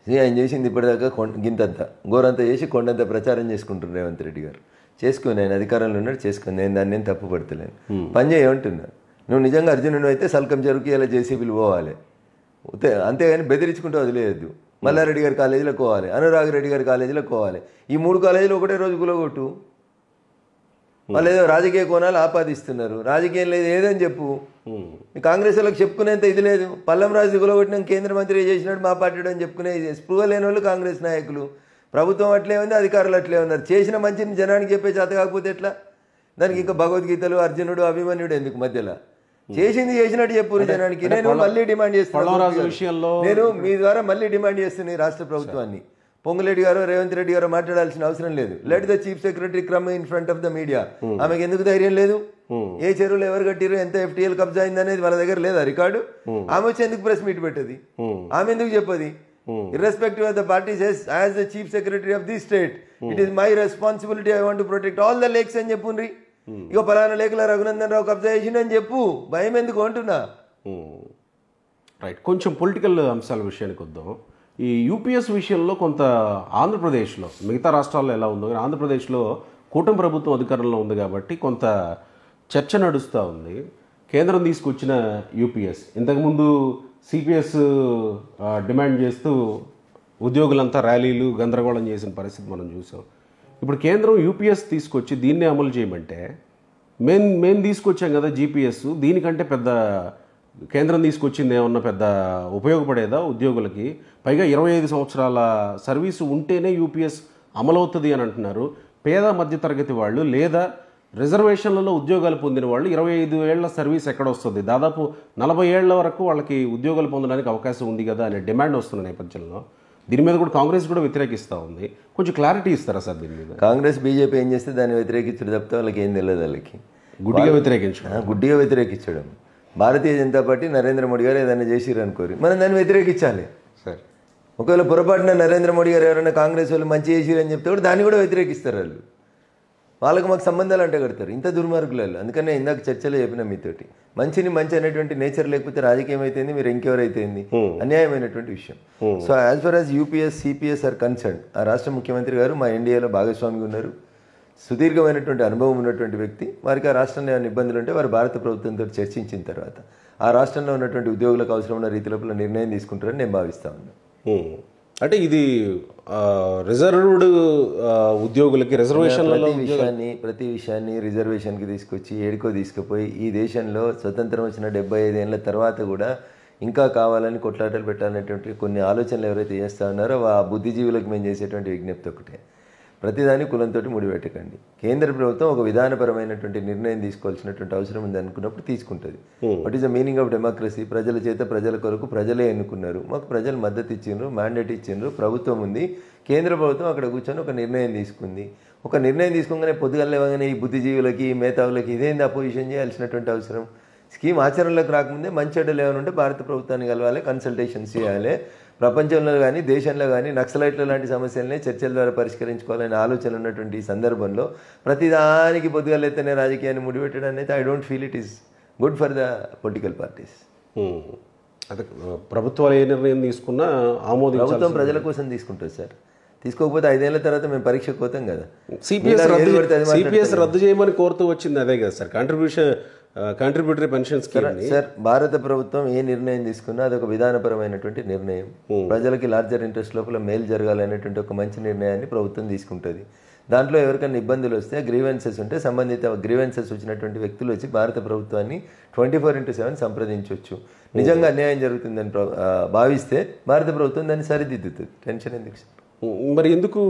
ఆయన చేసింది ఇప్పటిదాకా గింతంతా గోరంతా చేసి కొండంత ప్రచారం చేసుకుంటున్నారు రేవంత్ రెడ్డి గారు. చేసుకుని ఆయన అధికారంలో ఉన్నాడు, చేసుకుని నేను దాన్ని నేను తప్పు పడతలేను. పని చేయమంటున్నా. నువ్వు నిజంగా అర్జునుడు అయితే సల్కం చెరుకు ఇలా జేసీబీలు పోవాలి, అంతేగాని బెదిరించుకుంటూ వదిలేయద్దు. మల్లారెడ్డి గారి కాలేజీలో పోవాలి, అనురాగ్ రెడ్డి గారి కాలేజీలో పోవాలి. ఈ 3 కాలేజీలు ఒకటే రోజు గులగొట్టు. వాళ్ళు ఏదో రాజకీయ కోణాలు ఆపాదిస్తున్నారు. రాజకీయం లేదు ఏదని చెప్పు. కాంగ్రెస్ వాళ్ళకి చెప్పుకునేంత ఇది లేదు. పల్లం రాజు గులగొట్టిన కేంద్ర మంత్రి చేసినాడు మా పార్టీ అని చెప్పుకునే స్పృహ లేని వాళ్ళు కాంగ్రెస్ నాయకులు. ప్రభుత్వం అట్లే ఉంది, అధికారులు అట్లే ఉన్నారు. చేసిన మంచిని జనానికి చెప్పే చేత కాకపోతే ఎట్లా? దానికి ఇంకా భగవద్గీతలు అర్జునుడు అభిమన్యుడు ఎందుకు మధ్యలో? చేసింది చేసినట్టు చెప్పు జనానికి. నేను మళ్ళీ డిమాండ్ చేస్తున్నాను, నేను మీ ద్వారా మళ్ళీ డిమాండ్ చేస్తున్నాను రాష్ట్ర ప్రభుత్వాన్ని. పొంగులేటి గారు రేవంత్ రెడ్డి గారు మాట్లాడాల్సిన అవసరం లేదు. Let the chief secretary crumb in front of the media. ఆమెకు ఎందుకు ధైర్యం లేదు? ఏ చెరువులు ఎవరు కట్టిరు, ఎంత FTL కబ్జా అయింది అనేది వాళ్ళ దగ్గర లేదా రికార్డు? ఆమె వచ్చి ఎందుకు ప్రెస్ మీట్ పెట్టది? ఆమె ఎందుకు చెప్పది? Irrespective of the parties, as the chief secretary of this state, it is my responsibility. I want to protect all the lakes అని చెప్పుండ్రి. ఇక పలానా లేఖల రఘునందన్ రావు కబ్జా చేసిండని చెప్పు, భయం ఎందుకు అంటున్నా. రైట్, కొంచెం పొలిటికల్ అంశాల విషయానికి వద్దాం. ఈ యూపీఎస్ విషయంలో కొంత ఆంధ్రప్రదేశ్లో, మిగతా రాష్ట్రాల్లో ఎలా ఉందో కానీ ఆంధ్రప్రదేశ్లో కూటమి ప్రభుత్వం అధికారంలో ఉంది కాబట్టి కొంత చర్చ నడుస్తూ ఉంది. కేంద్రం తీసుకొచ్చిన యూపీఎస్, ఇంతకుముందు సిపిఎస్ డిమాండ్ చేస్తూ ఉద్యోగులంతా ర్యాలీలు గందరగోళం చేసిన పరిస్థితి మనం చూసాం. ఇప్పుడు కేంద్రం యూపీఎస్ తీసుకొచ్చి దీన్నే అమలు చేయమంటే మేము తీసుకొచ్చాం కదా జీపీఎస్, దీనికంటే పెద్ద కేంద్రం తీసుకొచ్చింది ఏమన్నా పెద్ద ఉపయోగపడేదా ఉద్యోగులకి? పైగా 25 సంవత్సరాల సర్వీసు ఉంటేనే యూపీఎస్ అమలవుతుంది అని అంటున్నారు. పేద మధ్యతరగతి వాళ్ళు లేదా రిజర్వేషన్లలో ఉద్యోగాలు పొందిన వాళ్ళు 25 ఏళ్ల సర్వీస్ ఎక్కడ వస్తుంది? దాదాపు 40 ఏళ్ల వరకు వాళ్ళకి ఉద్యోగాలు పొందడానికి అవకాశం ఉంది కదా అనే డిమాండ్ వస్తున్న నేపథ్యంలో దీని మీద కూడా కాంగ్రెస్ కూడా వ్యతిరేకిస్తూ ఉంది. కొంచెం క్లారిటీ ఇస్తారా సార్ దీని మీద? కాంగ్రెస్ బీజేపీ ఏం చేస్తే దాన్ని వ్యతిరేకించడం తప్పితే వాళ్ళకి ఏం తెలియదు. వాళ్ళకి గుడ్డిగా వ్యతిరేకించడం. భారతీయ జనతా పార్టీ నరేంద్ర మోడీ గారు ఏదైనా చేసిరు అనుకోరు, మనం దాన్ని వ్యతిరేకించాలి. సార్ ఒకవేళ పొరపాటున నరేంద్ర మోడీ గారు ఎవరైనా కాంగ్రెస్ వాళ్ళు మంచి చేసిరని చెప్తే కూడా దాన్ని కూడా వ్యతిరేకిస్తారు. వాళ్ళకి మాకు సంబంధాలు అంటే కడతారు. ఇంత దుర్మార్గులలో. అందుకనే ఇందాక చర్చలో చెప్పిన మీతోటి, మంచిని మంచి అనేటువంటి నేచర్ లేకపోతే రాజకీయం అయితేంది, మీరు ఇంకెవరైతేంది, అన్యాయమైనటువంటి విషయం. So as far as UPS CPS are concern, ఆ రాష్ట్ర ముఖ్యమంత్రి గారు మా ఎన్డీఏలో భాగస్వామిగా ఉన్నారు, సుదీర్ఘమైనటువంటి అనుభవం ఉన్నటువంటి వ్యక్తి. వారికి ఆ రాష్ట్రంలో ఏమైనా ఇబ్బందులు ఉంటే వారు భారత ప్రభుత్వంతో చర్చించిన తర్వాత ఆ రాష్ట్రంలో ఉన్నటువంటి ఉద్యోగులకు అవసరం ఉన్న రీతి లోపల నిర్ణయం తీసుకుంటారని నేను భావిస్తా ఉన్నాను. అంటే ఇది రిజర్వ్డ్ ఉద్యోగులకి రిజర్వేషన్లలో ప్రతి విషయాన్ని రిజర్వేషన్కి తీసుకొచ్చి ఏడుకో తీసుకుపోయి ఈ దేశంలో స్వతంత్రం వచ్చిన 75 ఏళ్ళ తర్వాత కూడా ఇంకా కావాలని కొట్లాటలు పెట్టాలనేటువంటి కొన్ని ఆలోచనలు ఎవరైతే చేస్తూ ఉన్నారో ఆ బుద్ధిజీవులకు మేము చేసేటువంటి విజ్ఞప్తి ఒకటే, ప్రతిదాని కులంతో ముడిపెట్టకండి. కేంద్ర ప్రభుత్వం ఒక విధానపరమైనటువంటి నిర్ణయం తీసుకోవాల్సినటువంటి అవసరం ఉంది అనుకున్నప్పుడు తీసుకుంటుంది. What is the meaning of democracy? ప్రజల చేత ప్రజల కొరకు ప్రజలే ఎన్నుకున్నారు, మాకు ప్రజలు మద్దతు ఇచ్చిండ్రు, మ్యాండేట్ ఇచ్చిండ్రు, ప్రభుత్వం ఉంది, కేంద్ర ప్రభుత్వం అక్కడ కూర్చొని ఒక నిర్ణయం తీసుకుంది. ఒక నిర్ణయం తీసుకోగానే పొద్దుగల లేవగానే ఈ బుద్ధిజీవులకి మేధావులకి ఇదేంది అపోజిషన్ చేయాల్సినటువంటి అవసరం? స్కీమ్ ఆచరణలోకి రాకముందే మంచి చెడ్డలు ఏమైనా ఉంటే భారత ప్రభుత్వాన్ని కలవాలి, కన్సల్టేషన్స్ చేయాలి. ప్రపంచంలో కానీ దేశంలో కానీ నక్సలైట్ల లాంటి సమస్యలనే చర్చల ద్వారా పరిష్కరించుకోవాలనే ఆలోచన ఉన్నటువంటి ఈ సందర్భంలో ప్రతిదానికి పొద్దుగలెత్తనే రాజకీయాన్ని ముడిపెట్టడం అనేది I don't feel it is good for the political parties. అదే ప్రభుత్వాలు ఏ నిర్ణయం తీసుకున్నా ప్రభుత్వం ప్రజల కోసం తీసుకుంటుంది సార్. తీసుకోకపోతే 5 ఏళ్ల తర్వాత మేము పరీక్షకు పోతాం కదా. సిపిఎస్ రద్దు చేయమని కోరుతూ వచ్చింది అదే కదా sir, contributory pension scheme. Sir భారత ప్రభుత్వం ఏ నిర్ణయం తీసుకున్నా అదొక విధానపరమైనటువంటి నిర్ణయం. ప్రజలకి లార్జర్ ఇంట్రెస్ట్ లోపల మేలు జరగాలనేటువంటి ఒక మంచి నిర్ణయాన్ని ప్రభుత్వం తీసుకుంటుంది. దాంట్లో ఎవరికైనా ఇబ్బందులు వస్తే గ్రీవెన్సెస్ ఉంటే సంబంధిత గ్రీవెన్సెస్ వచ్చినటువంటి వ్యక్తులు వచ్చి భారత ప్రభుత్వాన్ని 24/7 సంప్రదించవచ్చు. నిజంగా అన్యాయం జరుగుతుందని భావిస్తే భారత ప్రభుత్వం దాన్ని సరిదిద్దుతుంది. టెన్షన్ ఎందుకు సార్? మరి ఎందుకు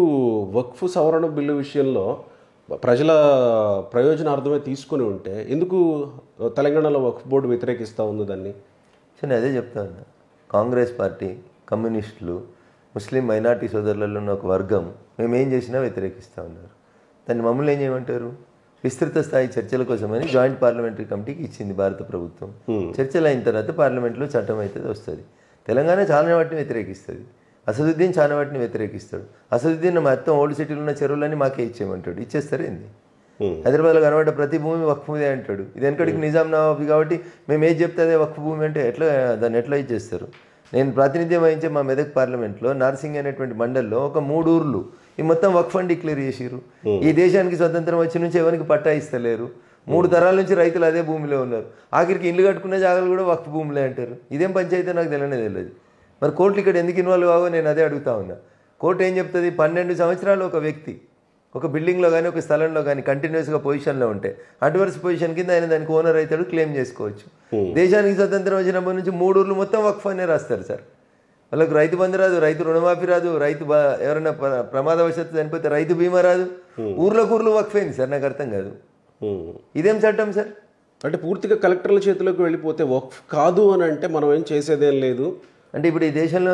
వక్ఫ్ సవరణ బిల్లు విషయంలో ప్రజల ప్రయోజనార్థమే తీసుకుని ఉంటే ఎందుకు తెలంగాణలో వక్ఫ్ బోర్డు వ్యతిరేకిస్తూ ఉంది దాన్ని? సో నేను అదే చెప్తా ఉన్నా, కాంగ్రెస్ పార్టీ, కమ్యూనిస్టులు, ముస్లిం మైనార్టీ సోదరులలో ఉన్న ఒక వర్గం మేమేం చేసినా వ్యతిరేకిస్తూ ఉన్నారు. దాన్ని మమ్మల్ని ఏం చేయమంటారు? విస్తృత స్థాయి చర్చల కోసమని జాయింట్ పార్లమెంటరీ కమిటీకి ఇచ్చింది భారత ప్రభుత్వం. చర్చలు అయిన తర్వాత పార్లమెంట్లో చట్టం అయితే వస్తుంది. తెలంగాణ చాలా వాటిని వ్యతిరేకిస్తుంది, అసదుద్దీన్ చాలా వాటిని వ్యతిరేకిస్తాడు. అసదుద్దీన్ మొత్తం ఓల్డ్ సిటీలో ఉన్న చెరువులన్నీ మాకే ఇచ్చేయమంటాడు. ఇచ్చేస్తారు ఏంది? హైదరాబాద్లో కనబడ్డ ప్రతి భూమి వక్ఫ్ భూమి అంటాడు. ఇది వెనకడికి నిజాం నవాబు కాబట్టి మేము ఏది చెప్తే అదే వక్ఫ్ భూమి అంటే దాన్ని ఎట్లా ఇచ్చేస్తారు? నేను ప్రాతినిధ్యం వహించే మా మెదక్ పార్లమెంట్లో నార్సింగ్ అనేటువంటి మండల్లో ఒక 3 ఊర్లు ఈ మొత్తం వక్ఫ్ అని డిక్లేర్ చేసిరు. ఈ దేశానికి స్వతంత్రం వచ్చి నుంచి ఎవరికి పట్టా ఇస్తలేరు. 3 తరాల నుంచి రైతులు అదే భూమిలో ఉన్నారు. ఆఖరికి ఇల్లు కట్టుకునే జాగాలు కూడా వక్ఫ్ భూములే అంటారు. ఇదేం పంచాయతీ నాకు తెలియదు. మరి కోర్టులు ఇక్కడ ఎందుకు ఇన్వాల్వ్ కావో నేను అదే అడుగుతా ఉన్నా. కోర్టు ఏం చెప్తుంది? 12 సంవత్సరాలు ఒక వ్యక్తి ఒక బిల్డింగ్లో కానీ ఒక స్థలంలో కానీ కంటిన్యూస్గా పొజిషన్లో ఉంటే అడ్వర్స్ పొజిషన్ కింద ఆయన దానికి ఓనర్ అవుతాడు, క్లెయిమ్ చేసుకోవచ్చు. దేశానికి స్వతంత్రం వచ్చినప్పటి నుంచి 3 ఊర్లు మొత్తం వక్ఫ్ అనే రాస్తారు సార్. వాళ్ళకి రైతు బంధు రాదు, రైతు రుణమాఫీ రాదు, రైతు ఎవరైనా ప్రమాదవశాత్తు చనిపోతే రైతు బీమా రాదు. ఊర్లు వక్ఫ్ అయింది సార్, నాకు అర్థం కాదు. ఇదేం చట్టం సార్? అంటే పూర్తిగా కలెక్టర్ల చేతిలోకి వెళ్ళిపోతే వక్ఫ్ కాదు అని అంటే మనం ఏం చేసేదేం లేదు, అంటే ఇప్పుడు ఈ దేశంలో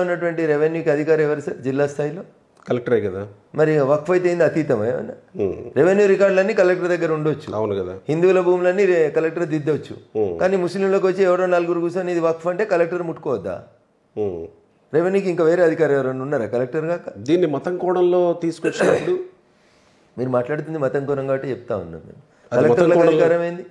ఉన్నటువంటి రెవెన్యూకి అధికారి ఎవరు సార్? జిల్లా స్థాయిలో కలెక్టరే కదా. మరి వక్ఫ్ అయితే ఏంది అతీతమే? రెవెన్యూ రికార్డులన్నీ కలెక్టర్ దగ్గర ఉండొచ్చు. అవును కదా. హిందువుల భూములన్నీ కలెక్టర్ దిద్దొచ్చు. కానీ ముస్లింలకు వచ్చి ఎవరో నలుగురు కూర్చొని ఇది వక్ఫ్ అంటే కలెక్టర్ ముట్టుకోవద్దా? రెవెన్యూకి ఇంకా వేరే అధికారి ఎవరైనా ఉన్నారా కలెక్టర్ కాక? దీన్ని మతం కోణంలో తీసుకొచ్చినప్పుడు మీరు మాట్లాడుతుంది మతం కోణం కాబట్టి చెప్తా ఉన్నాం మేము. కలెక్టర్ అధికారం ఏంది?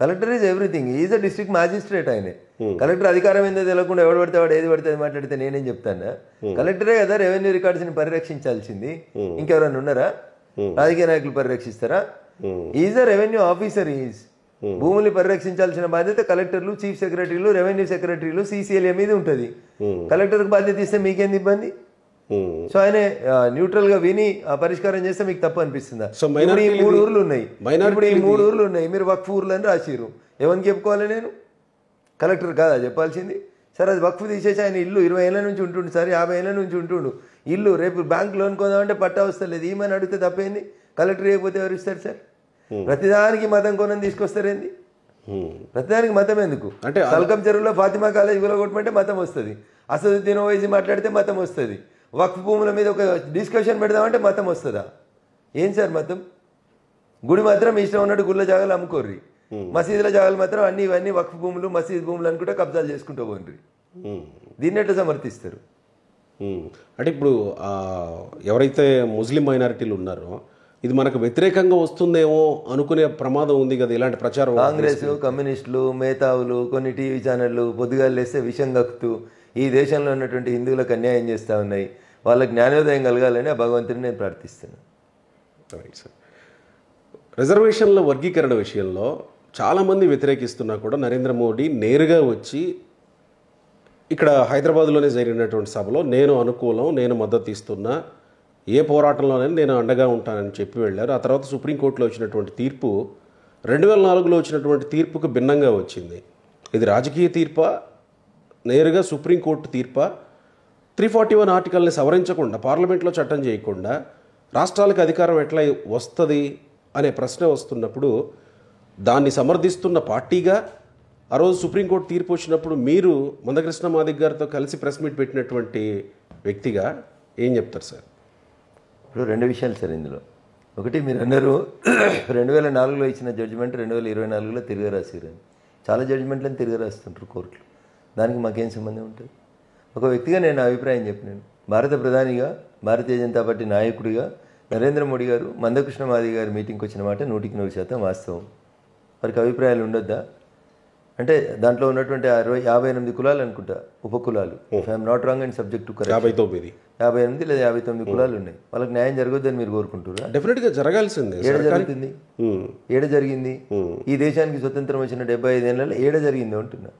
Collector is everything. Is a district magistrate. ఆయనే కలెక్టర్ అధికారం ఏందో తెలియకుండా ఎవడు పడితే వాడు ఏది పడితే అది మాట్లాడితే నేనేం చెప్తానా? కలెక్టరే కదా రెవెన్యూ రికార్డ్స్ ని పరిరక్షించాల్సింది. ఇంకెవరైనా ఉన్నారా? రాజకీయ నాయకులు పరిరక్షిస్తారా? Is a revenue officer. Is భూముల్ని పరిరక్షించాల్సిన బాధ్యత కలెక్టర్లు, చీఫ్ సెక్రటరీలు, రెవెన్యూ సెక్రటరీలు, CCLA మీద ఉంటుంది. కలెక్టర్కి బాధ్యత ఇస్తే మీకేంది ఇబ్బంది? సో ఆయన న్యూట్రల్ గా విని ఆ పరిష్కారం చేస్తే మీకు తప్పు అనిపిస్తుందా? ఇప్పుడు ఈ 3 ఊర్లు ఉన్నాయి, మీరు వక్ఫ్ ఊర్లు అని రాసిరు. ఎవరికి చెప్పుకోవాలి? నేను కలెక్టర్ కాదా చెప్పాల్సింది? సరే అది వక్ఫ్ తీసేసి ఆయన ఇల్లు 20 ఏళ్ళ నుంచి ఉంటుండు సార్, 50 ఏళ్ళ నుంచి ఉంటుండు ఇల్లు. రేపు బ్యాంక్ లోన్ కొందామంటే పట్టా వస్తలేదు. ఈమెను అడిగితే తప్పేంది? కలెక్టర్ అయిపోతే ఎవరు ఇస్తారు సార్? ప్రతిదానికి మతం కొనని తీసుకొస్తారేంది? ప్రతిదానికి మతం ఎందుకు? అంటే సల్కం చెరువులో ఫాతిమా కాలేజ్ గులగొట్టమంటే మతం వస్తుంది. అసదుద్దీన్ ఓవైసీ మాట్లాడితే మతం వస్తుంది. వక్ఫ్ భూముల మీద ఒక డిస్కషన్ పెడదామంటే మతం వస్తుందా? ఏం సార్ మతం? గుడి మాత్రం ఇష్టం ఉన్నట్టు గుళ్ళ జాగాలు అమ్ముకోర్రి, మసీదుల జాగాలు మాత్రం ఇవన్నీ వక్ఫ్ భూములు, మసీద్ భూములు అనుకుంటే కబ్జాలు చేసుకుంటూ పోండి. దీన్ని ఎట్లా సమర్థిస్తారు? అంటే ఇప్పుడు ఎవరైతే ముస్లిం మైనారిటీలు ఉన్నారో ఇది మనకు వ్యతిరేకంగా వస్తుందేమో అనుకునే ప్రమాదం ఉంది కదా ఇలాంటి ప్రచారం. కాంగ్రెస్, కమ్యూనిస్టులు, మేధావులు, కొన్ని టీవీ ఛానళ్ళు పొద్దుగాలు లేస్తే విషం కక్కుతూ ఈ దేశంలో ఉన్నటువంటి హిందువులకు అన్యాయం చేస్తూ ఉన్నాయి. వాళ్ళకి జ్ఞానోదయం కలగాలని ఆ భగవంతుని నేను ప్రార్థిస్తున్నాను. రిజర్వేషన్ల వర్గీకరణ విషయంలో చాలామంది వ్యతిరేకిస్తున్నా కూడా నరేంద్ర మోడీ నేరుగా వచ్చి ఇక్కడ హైదరాబాద్లోనే జరిగినటువంటి సభలో నేను అనుకూలం, నేను మద్దతు ఇస్తున్నా, ఏ పోరాటంలోనైనా నేను అండగా ఉంటానని చెప్పి వెళ్ళారు. ఆ తర్వాత సుప్రీంకోర్టులో వచ్చినటువంటి తీర్పు 2004లో వచ్చినటువంటి తీర్పుకు భిన్నంగా వచ్చింది. ఇది రాజకీయ తీర్పా, నేరుగా సుప్రీంకోర్టు తీర్పా? 341 ఆర్టికల్ని సవరించకుండా, పార్లమెంట్లో చట్టం చేయకుండా రాష్ట్రాలకు అధికారం ఎట్లా వస్తుంది అనే ప్రశ్న వస్తున్నప్పుడు దాన్ని సమర్థిస్తున్న పార్టీగా ఆ రోజు సుప్రీంకోర్టు తీర్పు వచ్చినప్పుడు మీరు మందకృష్ణ మాదిక్ గారితో కలిసి ప్రెస్ మీట్ పెట్టినటువంటి వ్యక్తిగా ఏం చెప్తారు సార్? ఇప్పుడు 2 విషయాలు సార్ ఇందులో. ఒకటి, మీరు అన్నారు 2004లో ఇచ్చిన జడ్జిమెంట్ 2024లో తిరిగి రాసిరు. చాలా జడ్జిమెంట్లను తిరిగి రాస్తుంటారు కోర్టులు. దానికి మాకేం సంబంధం ఉంటుంది? ఒక వ్యక్తిగా నేను అభిప్రాయం చెప్పినాను. భారత ప్రధానిగా, భారతీయ జనతా పార్టీ నాయకుడిగా నరేంద్ర మోడీ గారు మందకృష్ణ మాదిగ గారి మీటింగ్కి వచ్చిన మాట 100% వాస్తవం. వారికి అభిప్రాయాలు ఉండొద్దా? అంటే దాంట్లో ఉన్నటువంటి 58 కులాలు అనుకుంటా, ఉపకులాలు, I'm not wrong and subject to correct, 58 లేదా 59 కులాలు ఉన్నాయి. వాళ్ళకి న్యాయం జరగొద్దని మీరు కోరుకుంటున్నారా? డెఫినెట్ గా జరగాల్సిందే. ఏడ జరిగింది? ఈ దేశానికి స్వతంత్రం వచ్చిన 75 ఏళ్ళలో ఏడ జరిగింది అంటున్నా.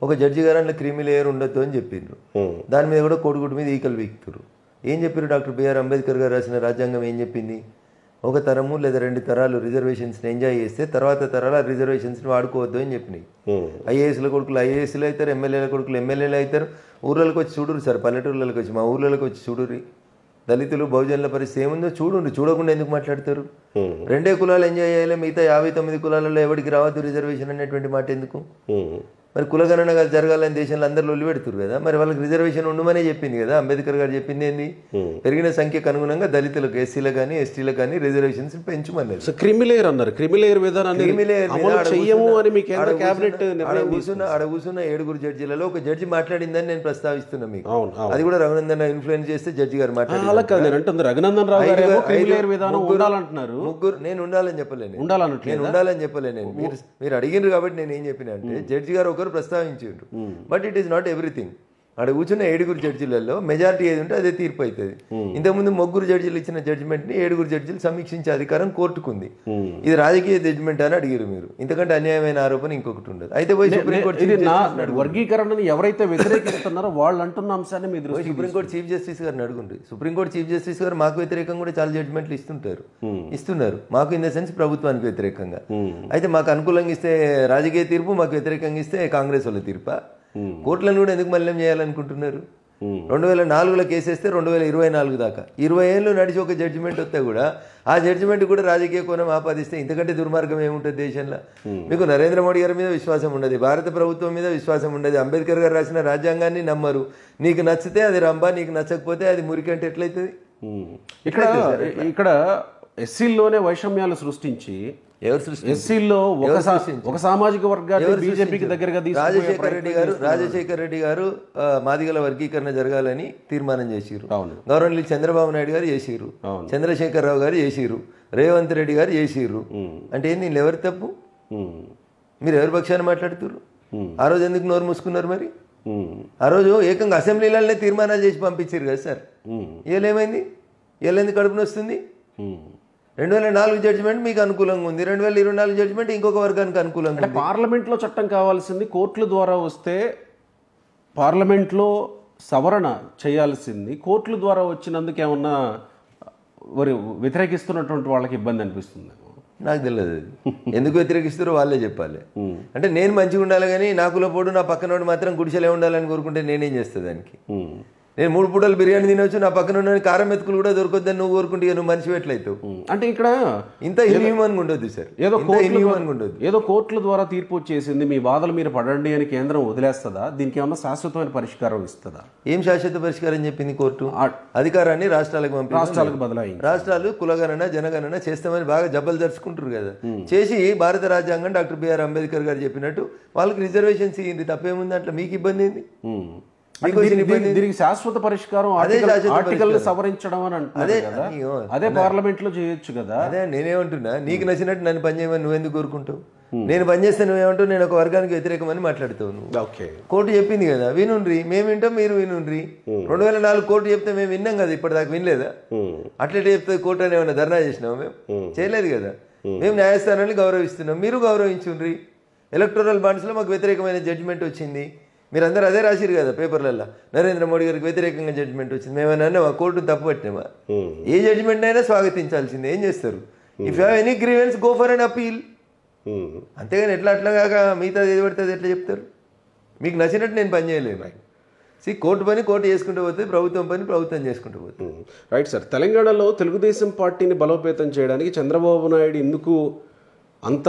ఒక జడ్జి గారు అందులో క్రిమి లేయర్ ఉండొద్దు అని చెప్పిండ్రు. దాని మీద కూడా కోడిగుడ్డు మీద ఈకలు వీక్తురు. ఏం చెప్పారు? డాక్టర్ బిఆర్ అంబేద్కర్ గారు రాసిన రాజ్యాంగం ఏం చెప్పింది? ఒక తరము లేదా 2 తరాలు రిజర్వేషన్స్ని ఎంజాయ్ చేస్తే తర్వాత తరాల రిజర్వేషన్స్ని వాడుకోవద్దు అని చెప్పినాయి. ఐఏఎస్ల కొడుకులు ఐఏఎస్లు అవుతారు, ఎమ్మెల్యేల కొడుకులు ఎమ్మెల్యేలు అవుతారు. ఊర్లలోకి వచ్చి చూడురు సార్, పల్లెటూర్లలోకి వచ్చి, మా ఊర్లలోకి వచ్చి చూడుర్రి. దళితులు, బహుజనుల పరిస్థితి ఏముందో చూడండి. చూడకుండా ఎందుకు మాట్లాడతారు? 2 కులాలు ఎంజాయ్ చేయాలి, మిగతా 59 కులాలలో ఎవరికి రావద్దు రిజర్వేషన్ అనేటువంటి మాట ఎందుకు? మరి కులగణన జరగాలని దేశంలో అందరూ లొల్లి పెడుతురు కదా. మరి వాళ్ళకి రిజర్వేషన్ ఉండమనే చెప్పింది కదా అంబేద్కర్ గారు. చెప్పింది ఏంది? పెరిగిన సంఖ్యకు అనుగుణంగా దళితులకు, ఎస్సీలకు కానీ ఎస్టీలకు కానీ రిజర్వేషన్స్ పెంచుమన్నారు. క్రిమిలేయర్ అన్నారు. క్రిమిలేయర్ ఆడ కూర్చున్న 7 జడ్జీలలో ఒక జడ్జి మాట్లాడిందని నేను ప్రస్తావిస్తున్నా మీకు. అది కూడా రఘునందన్ ఇన్ఫ్లుయెన్స్ చేస్తే జడ్జి గారు మాట్లాడారు. రఘునందన్ రావు ముగ్గురు. నేను ఉండాలని చెప్పలేను. మీరు అడిగినారు కాబట్టి నేను ఏం చెప్పిన అంటే, జడ్జి గారు ఒకరు ప్రస్తావించారు. But it is not everything. అక్కడ కూర్చున్న 7 జడ్జీలలో మెజారిటీ ఏది ఉంటే అదే తీర్పు అవుతుంది. ఇంతకుముందు 3 జడ్జీలు ఇచ్చిన జడ్జిమెంట్ ని 7 జడ్జీలు సమీక్షించే అధికారం కోర్టుకుంది. ఇది రాజకీయ జడ్జిమెంట్ అని అడిగారు మీరు. ఇంతకంటే అన్యాయమైన ఆరోపణ ఇంకొకటి ఉండదు. అయితే పోయి సుప్రీంకోర్టు వర్గీకరణను ఎవరైతే వ్యతిరేకిస్తున్నారో వాళ్ళు అంటున్న అంశాన్ని మీరు సుప్రీంకోర్టు చీఫ్ జస్టిస్ గారిని అడుగుండ్రి. సుప్రీంకోర్టు చీఫ్ జస్టిస్ గారు మాకు వ్యతిరేకంగా కూడా చాలా జడ్జిమెంట్లు ఇస్తున్నారు. మాకు ఇన్ ద సెన్స్ ప్రభుత్వానికి వ్యతిరేకంగా. అయితే మాకు అనుకూలంగా ఇస్తే రాజకీయ తీర్పు, మాకు వ్యతిరేకంగా ఇస్తే కాంగ్రెస్ వాళ్ళ తీర్పా? కోర్టులను కూడా ఎందుకు మలినం చేయాలనుకుంటున్నారు? 2004లో కేసేస్తే 2024 దాకా 20 ఏళ్ళు నడిచి ఒక జడ్జిమెంట్ వస్తే కూడా ఆ జడ్జిమెంట్ కూడా రాజకీయ కోణం ఆపాదిస్తే ఇంతకంటే దుర్మార్గం ఏముంటుంది దేశంలో? మీకు నరేంద్ర మోడీ గారి మీద విశ్వాసం ఉండదు, భారత ప్రభుత్వం మీద విశ్వాసం ఉండదు, అంబేద్కర్ గారు రాసిన రాజ్యాంగాన్ని నమ్మరు. నీకు నచ్చితే అది రంభా, నీకు నచ్చకపోతే అది మురికి అంటే ఎట్లయితుంది? ఇక్కడ ఎస్సీల్లోనే వైషమ్యాలు సృష్టించి ఎస్సీల్లో ఒక సామాజిక వర్గాన్ని బీజేపీకి దగ్గరగా రాజశేఖర రెడ్డి గారు మాదిగల వర్గీకరణ జరగాలని తీర్మానం చేసిరు. గవర్నర్ చంద్రబాబు నాయుడు గారు చేసిరు, చంద్రశేఖరరావు గారు చేసిరు, రేవంత్ రెడ్డి గారు చేసిరు. అంటే ఏంది ఎవరి తప్పు? మీరు ఎవరి పక్షాన్ని మాట్లాడుతున్నారు? ఆ రోజు ఎందుకు నోరు మూసుకున్నారు? మరి ఆ రోజు ఏకంగా అసెంబ్లీలనే తీర్మానాలు చేసి పంపించారు కదా సార్. ఏమైంది? ఎందుకు కడుపున వస్తుంది? 2004 జడ్జిమెంట్ మీకు అనుకూలంగా ఉంది, 2024 జడ్జిమెంట్ ఇంకొక వర్గానికి అనుకూలంగా ఉంది. పార్లమెంట్లో చట్టం కావాల్సింది కోర్టుల ద్వారా వస్తే పార్లమెంట్లో సవరణ చేయాల్సింది కోర్టుల ద్వారా వచ్చినందుకు ఏమన్నా వ్యతిరేకిస్తున్నటువంటి వాళ్ళకి ఇబ్బంది అనిపిస్తుంది? నాకు తెలియదు అది ఎందుకు వ్యతిరేకిస్తారో వాళ్ళే చెప్పాలి. అంటే నేను మంచిగా ఉండాలి కానీ నాకులో పోడు నా పక్కనోడు మాత్రం గుడిసెలే ఉండాలని కోరుకుంటే నేనేం చేస్తా దానికి? నేను 3 పూటలు బిర్యానీ తినవచ్చు, నా పక్కన ఉన్న కారం మెతుకులు కూడా దొరకొద్దని నువ్వు కోరుకుంటే నువ్వు మనిషి ఎట్లయితావు? అంటే ఇక్కడ ఇంత ఇన్హ్యూమన్ ఉండొద్దు సార్, ఏదో కోర్టుల ద్వారా తీర్పు వచ్చేసింది, మీ బాధలు మీరు పడండి అని కేంద్రం వదిలేస్తుందా? దీనికి ఏమన్నా శాశ్వతమైన పరిష్కారం ఇస్తుందా? ఏం శాశ్వత పరిష్కారం చెప్పింది కోర్టు? అధికారాన్ని రాష్ట్రాలకు బదలాయి రాష్ట్రాలు కులగణన జనగణన చేస్తామని బాగా జబ్బలు జరుచుకుంటారు కదా. చేసి భారత రాజ్యాంగం డాక్టర్ బిఆర్ అంబేద్కర్ గారు చెప్పినట్టు వాళ్ళకి రిజర్వేషన్స్ ఇయ్యింది, తప్పేముంది? అట్లా మీకు ఇబ్బంది ఏంది? దీనికి శాశ్వత పరిష్కారం ఆర్టికల్ సవరించడం అని అంటున్నారు. అదే పార్లమెంట్ లో చేయొచ్చు కదా. అదే నేనేమంటున్నా, నీకు నచ్చినట్టు నన్ను పనిచేయమని నువ్వెందుకు కోరుకుంటావు? నేను పనిచేస్తే నువ్వేమంటావు? నేను ఒక వర్గానికి వ్యతిరేకమని మాట్లాడుతావు నువ్వు. కోర్టు చెప్పింది కదా, వినుండ్రి, మేము వింటాం, మీరు వినుండ్రి. 2004 కోర్టు చెప్తే మేము విన్నాం కదా, ఇప్పటిదాకా వినలేదా? అట్లెట్ చెప్తే కోర్టు అని ఏమన్నా ధర్నా చేసినాం? మేము చేయలేదు కదా. మేము న్యాయస్థానాన్ని గౌరవిస్తున్నాం, మీరు గౌరవించుండ్రి. ఎలక్టోరల్ బాండ్స్ లో మాకు వ్యతిరేకమైన జడ్జిమెంట్ వచ్చింది, మీరందరూ అదే రాసిరు కదా పేపర్లలో, నరేంద్ర మోడీ గారికి వ్యతిరేకంగా జడ్జిమెంట్ వచ్చింది. మేమన్నా కోర్టు తప్పు పట్టినామా? ఏ జడ్జిమెంట్ అయినా స్వాగతించాల్సిందే. ఏం చేస్తారు? If you have any grievance go for an appeal. అంతేగాని అట్లాగా మిగతా ఏది పడుతుంది ఎట్లా చెప్తారు? మీకు నచ్చినట్టు నేను పని చేయలేను. కోర్టు పని కోర్టు చేసుకుంటూ పోతుంది, ప్రభుత్వం పని ప్రభుత్వం చేసుకుంటూ పోతుంది. Right sir. తెలంగాణలో తెలుగుదేశం పార్టీని బలోపేతం చేయడానికి చంద్రబాబు నాయుడు ఎందుకు అంత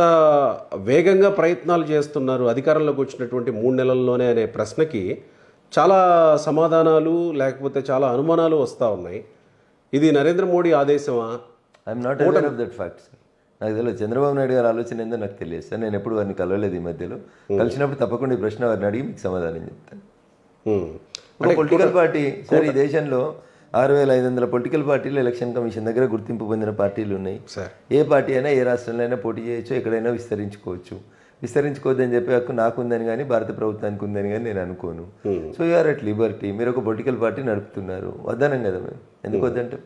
వేగంగా ప్రయత్నాలు చేస్తున్నారు అధికారంలోకి వచ్చినటువంటి 3 నెలల్లోనే అనే ప్రశ్నకి చాలా సమాధానాలు లేకపోతే చాలా అనుమానాలు వస్తూ ఉన్నాయి. ఇది నరేంద్ర మోడీ ఆదేశమా? I'm not aware of that fact sir. నాకు తెలియదు చంద్రబాబు నాయుడు గారి ఆలోచన ఏందో నాకు తెలియదు సార్. నేను ఎప్పుడు వారిని కలవలేదు ఈ మధ్యలో. కలిసినప్పుడు తప్పకుండా ఈ ప్రశ్న వారిని అడిగి మీకు సమాధానం చెప్తాను. పొలిటికల్ పార్టీ సార్, ఈ దేశంలో 6500 పొలిటికల్ పార్టీలు ఎలక్షన్ కమిషన్ దగ్గర గుర్తింపు పొందిన పార్టీలు ఉన్నాయి. ఏ పార్టీ అయినా ఏ రాష్ట్రంలో అయినా పోటీ చేయొచ్చు, ఎక్కడైనా విస్తరించుకోవచ్చు. విస్తరించుకోవద్దని చెప్పే హక్కు నాకుందని కానీ భారత ప్రభుత్వానికి ఉందని కానీ నేను అనుకోను. So you are at liberty. మీరు ఒక పొలిటికల్ పార్టీ నడుపుతున్నారు, వద్దనం కదా మేము. ఎందుకు వద్దంటాం?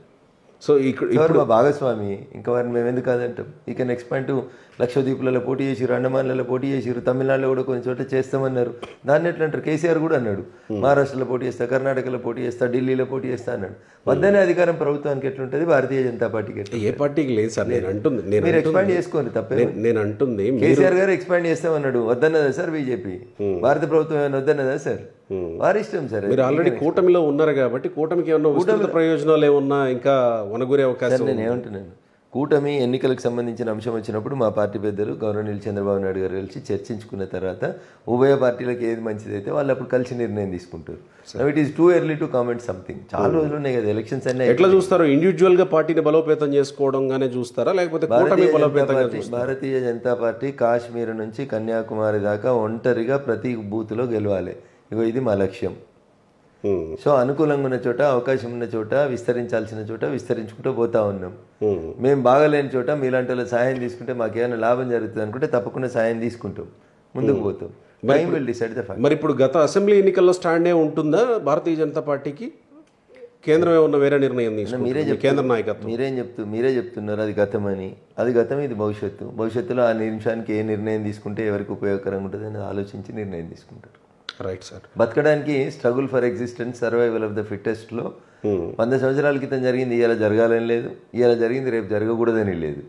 సో ఇక్కడ మా భాగస్వామి, ఇంకా వారిని మేము ఎందుకు కాదంటాం? ఈ కెన్ ఎక్స్పాండ్ టు లక్షద్వీపులలో పోటీ చేసిరు, అండమాన్లలో పోటీ చేసిరు, తమిళనాడులో కూడా కొన్ని చోట చేస్తామన్నారు. దాన్ని ఎట్లా అంటారు? కేసీఆర్ కూడా అన్నాడు, మహారాష్ట్రలో పోటీ చేస్తా, కర్ణాటకలో పోటీ చేస్తా, ఢిల్లీలో పోటీ చేస్తా అన్నాడు. వద్దనే అధికారం ప్రభుత్వానికి ఎట్లుంటుంది, భారతీయ జనతా పార్టీకి ఎట్లా? ఏ పార్టీకి లేదు సార్. నేను అంటుంది మీరు ఎక్స్పాండ్ చేసుకోండి, తప్పే. నేను అంటుంది కేసీఆర్ గారు ఎక్స్పాండ్ చేస్తామన్నాడు, వద్దన్నదా సార్ బీజేపీ? భారత ప్రభుత్వం ఏమైనా వద్దన్నదా సార్? వారి ఇష్టం సార్. మీరు ఆల్రెడీ కూటమిలో ఉన్నారు కాబట్టి కూటమికి ఏమన్నా విస్తృత ప్రయోజనాలు ఏమన్నా ఇంకా వనగూరే అవకాశం? నేను ఏమంటున్నాను, కూటమి ఎన్నికలకు సంబంధించిన అంశం వచ్చినప్పుడు మా పార్టీ పెద్దలు గవర్నర్ చంద్రబాబు నాయుడు గారు కలిసి చర్చించుకున్న తర్వాత ఉభయ పార్టీలకు ఏది మంచిదైతే వాళ్ళు అప్పుడు కలిసి నిర్ణయం తీసుకుంటారు. It is too early to comment something. చాలా రోజులు ఉన్నాయి కదా ఎలక్షన్స్ అన్నీ. ఎట్లా చూస్తారు? ఇండివిజువల్ గా పార్టీని బలోపేతం చేసుకోవడంగానే చూస్తారా, లేకపోతే భారతీయ జనతా పార్టీ కాశ్మీర్ నుంచి కన్యాకుమారి దాకా ఒంటరిగా ప్రతి బూత్ లో గెలవాలి, ఇగో ఇది మా లక్ష్యం. సో అనుకూలంగా ఉన్న చోట, అవకాశం ఉన్న చోట, విస్తరించాల్సిన చోట విస్తరించుకుంటూ పోతా ఉన్నాం. మేము బాగాలేని చోట మీలాంటి వాళ్ళ సాయం తీసుకుంటే మాకేమైనా లాభం జరుగుతుంది అనుకుంటే తప్పకుండా సాయం తీసుకుంటాం, ముందుకు పోతాం. మరి ఇప్పుడు గత అసెంబ్లీ ఎన్నికల్లో స్టాండే ఉంటుందా భారతీయ జనతా పార్టీకి? కేంద్రం ఏమన్నా వేరే నిర్ణయం తీసుకుంటే కేంద్ర నాయకత్వం మీరే చెప్తున్నారు అది గతమని. అది గతం, ఇది భవిష్యత్తు. భవిష్యత్తులో ఆ నిమిషానికి ఏ నిర్ణయం తీసుకుంటే ఎవరికి ఉపయోగకరంగా ఉంటుంది అని ఆలోచించి నిర్ణయం తీసుకుంటారు. Right sir. బతకడానికి struggle for existence, survival of the fittest లో 100 సంవత్సరాల క్రితం జరిగింది ఇవాళ జరగాలని లేదు, ఇవాళ జరిగింది రేపు జరగకూడదని లేదు.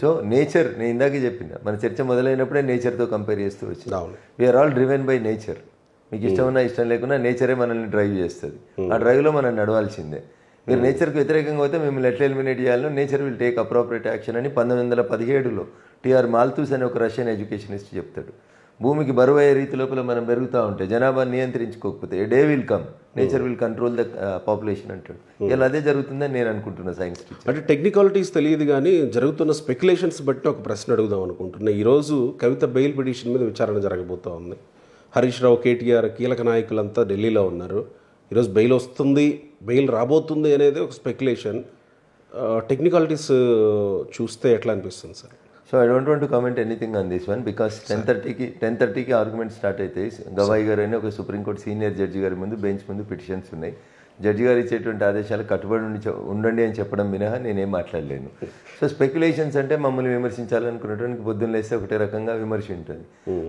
సో నేచర్, నేను ఇందాకే చెప్పిన, మన చర్చ మొదలైనప్పుడే నేచర్తో కంపేర్ చేస్తూ వచ్చింది. We are all driven by nature. మీకు ఇష్టం ఉన్నా ఇష్టం లేకున్నా నేచరే మనల్ని డ్రైవ్ చేస్తుంది. ఆ డ్రైవ్లో మనం నడవాల్సిందే. మీరు నేచర్కి వ్యతిరేకంగా పోతే మిమ్మల్ని ఎట్లా ఎలిమినేట్ చేయాలో nature will take appropriate action అని 1917లో టిఆర్ మాల్తూస్ అనే ఒక రష్యన్ ఎడ్యుకేషనిస్ట్ చెప్తాడు. భూమికి బరువు అయ్యే రీతి లోపల మనం పెరుగుతూ ఉంటే జనాభా నియంత్రించుకోకపోతే they will come, nature will control the population అంటాడు. ఇలా అదే జరుగుతుందని నేను అనుకుంటున్నా సైన్స్ టీచర్. అంటే టెక్నికాలిటీస్ తెలియదు కానీ జరుగుతున్న స్పెక్యులేషన్స్ బట్టి ఒక ప్రశ్న అడుగుదాం అనుకుంటున్నా. ఈరోజు కవిత బెయిల్ పిటిషన్ మీద విచారణ జరగబోతూ ఉంది. హరీష్ రావు, కేటీఆర్ కీలక నాయకులంతా ఢిల్లీలో ఉన్నారు. ఈరోజు బెయిల్ వస్తుంది, బెయిల్ రాబోతుంది అనేది ఒక స్పెక్యులేషన్. టెక్నికాలిటీస్ చూస్తే ఎట్లా అనిపిస్తుంది sir? So I don't want to comment anything on this one because 10:30కి ఆర్గ్యుమెంట్ స్టార్ట్ అయితే గవాయి గారు అని ఒక సుప్రీంకోర్టు సీనియర్ జడ్జి గారి ముందు బెంచ్ ముందు పిటిషన్స్ ఉన్నాయి. జడ్జి గారు ఇచ్చేటువంటి ఆదేశాలు కట్టుబడి ఉండండి అని చెప్పడం మినహా నేనేం మాట్లాడలేను. సో స్పెక్యులేషన్స్ అంటే మమ్మల్ని విమర్శించాలనుకున్నటువంటి పొద్దున్న లేస్తే ఒకటే రకంగా విమర్శ ఉంటుంది.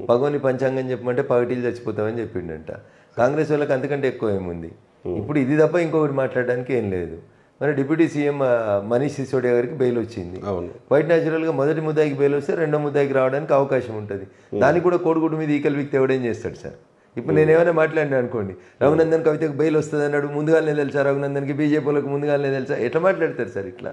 పగోని పంచాంగం చెప్పమంటే పగటిలు చచ్చిపోతామని చెప్పిండంట. కాంగ్రెస్ వాళ్ళకి అంతకంటే ఎక్కువ ఏముంది? ఇప్పుడు ఇది తప్ప ఇంకొకటి మాట్లాడడానికి ఏం లేదు. మరి డిప్యూటీ సీఎం మనీష్ సిసోడియా గారికి బెయిల్ వచ్చింది. క్వైట్ న్యాచురల్గా మొదటి ముద్దాయికి బెయిల్ వస్తే రెండో ముద్దాయికి రావడానికి అవకాశం ఉంటుంది. దానికి కూడా కోడిగుడ్డు మీద ఈకల్ వీక్ తేవడం చేస్తాడు సార్. ఇప్పుడు నేను ఏమైనా మాట్లాడినా అనుకోండి, రఘునందన్ కవితకు బెయిల్ వస్తుంది అన్నాడు, ముందుగానే తెలుసా రఘునందన్కి, బీజేపీలకు ముందుగానే తెలుసా, ఎట్లా మాట్లాడతారు సార్ ఇట్లా?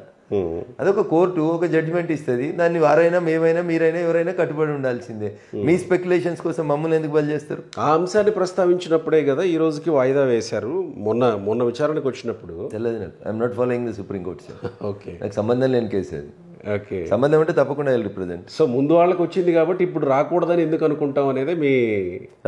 అదొక కోర్టు ఒక జడ్జిమెంట్ ఇస్తుంది, దాన్ని వారైనా మేమైనా మీరైనా ఎవరైనా కట్టుబడి ఉండాల్సిందే. మీ స్పెక్యులేషన్స్ కోసం మమ్మల్ని ఎందుకు బలి చేస్తారు? ఆ అంశాన్ని ప్రస్తావించినప్పుడే కదా ఈ రోజుకి వాయిదా వేశారు. మొన్న విచారణకు వచ్చినప్పుడు తెలియదు నాకు. I'm not following the supreme court sir. Okay, నాకు సంబంధం లేని కేసు అది. ఓకే, సంబంధం అంటే తప్పకుండా వెళ్ళి రిప్రజెంట్. సో ముందు వాళ్ళకి వచ్చింది కాబట్టి ఇప్పుడు రాకూడదని ఎందుకు అనుకుంటాం అనేది మీ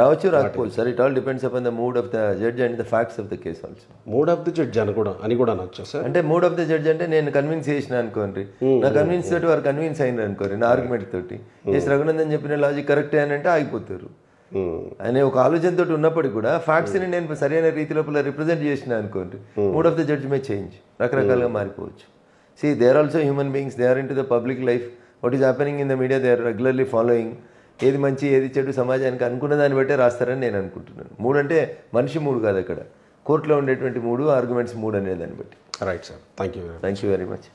రావచ్చు రాకపోవచ్చు sir. It all depends upon the mood of the judge and the facts of the case also. Mood of the judge అని కూడా అనొచ్చా సార్? అంటే మూడ్ ఆఫ్ ద జడ్జ్ అంటే నేను కన్విన్స్ చేసిన అనుకోండి, నా కన్విన్స్ తోటి వారు కన్విన్స్ అయినారు అనుకోండి, నా ఆర్గ్యుమెంట్ తోటి ఎస్ రఘునందన్ చెప్పిన లాజిక్ కరెక్టే అని అంటే ఆగిపోతారు. అనే ఒక ఆలోచనతో ఉన్నప్పటికీ కూడా ఫ్యాక్ట్స్ని నేను సరైన రీతి లోపల రిప్రజెంట్ చేసిన అనుకోండి, mood of the judge May change, రకరకాలుగా మారిపోవచ్చు. See, they are also human beings. They are into the public life. What is happening in the media, they are regularly following. ఏది మంచి ఏది చెడు సమాజానికి అనుకున్న దాన్ని బట్టే రాస్తారని నేను అనుకుంటున్నాను. మూడు అంటే మనిషి మూడు కాదు, అక్కడ కోర్టులో ఉండేటువంటి మూడు, ఆర్గ్యుమెంట్స్ మూడు అనే దాన్ని బట్టి. Right sir, thank you very much.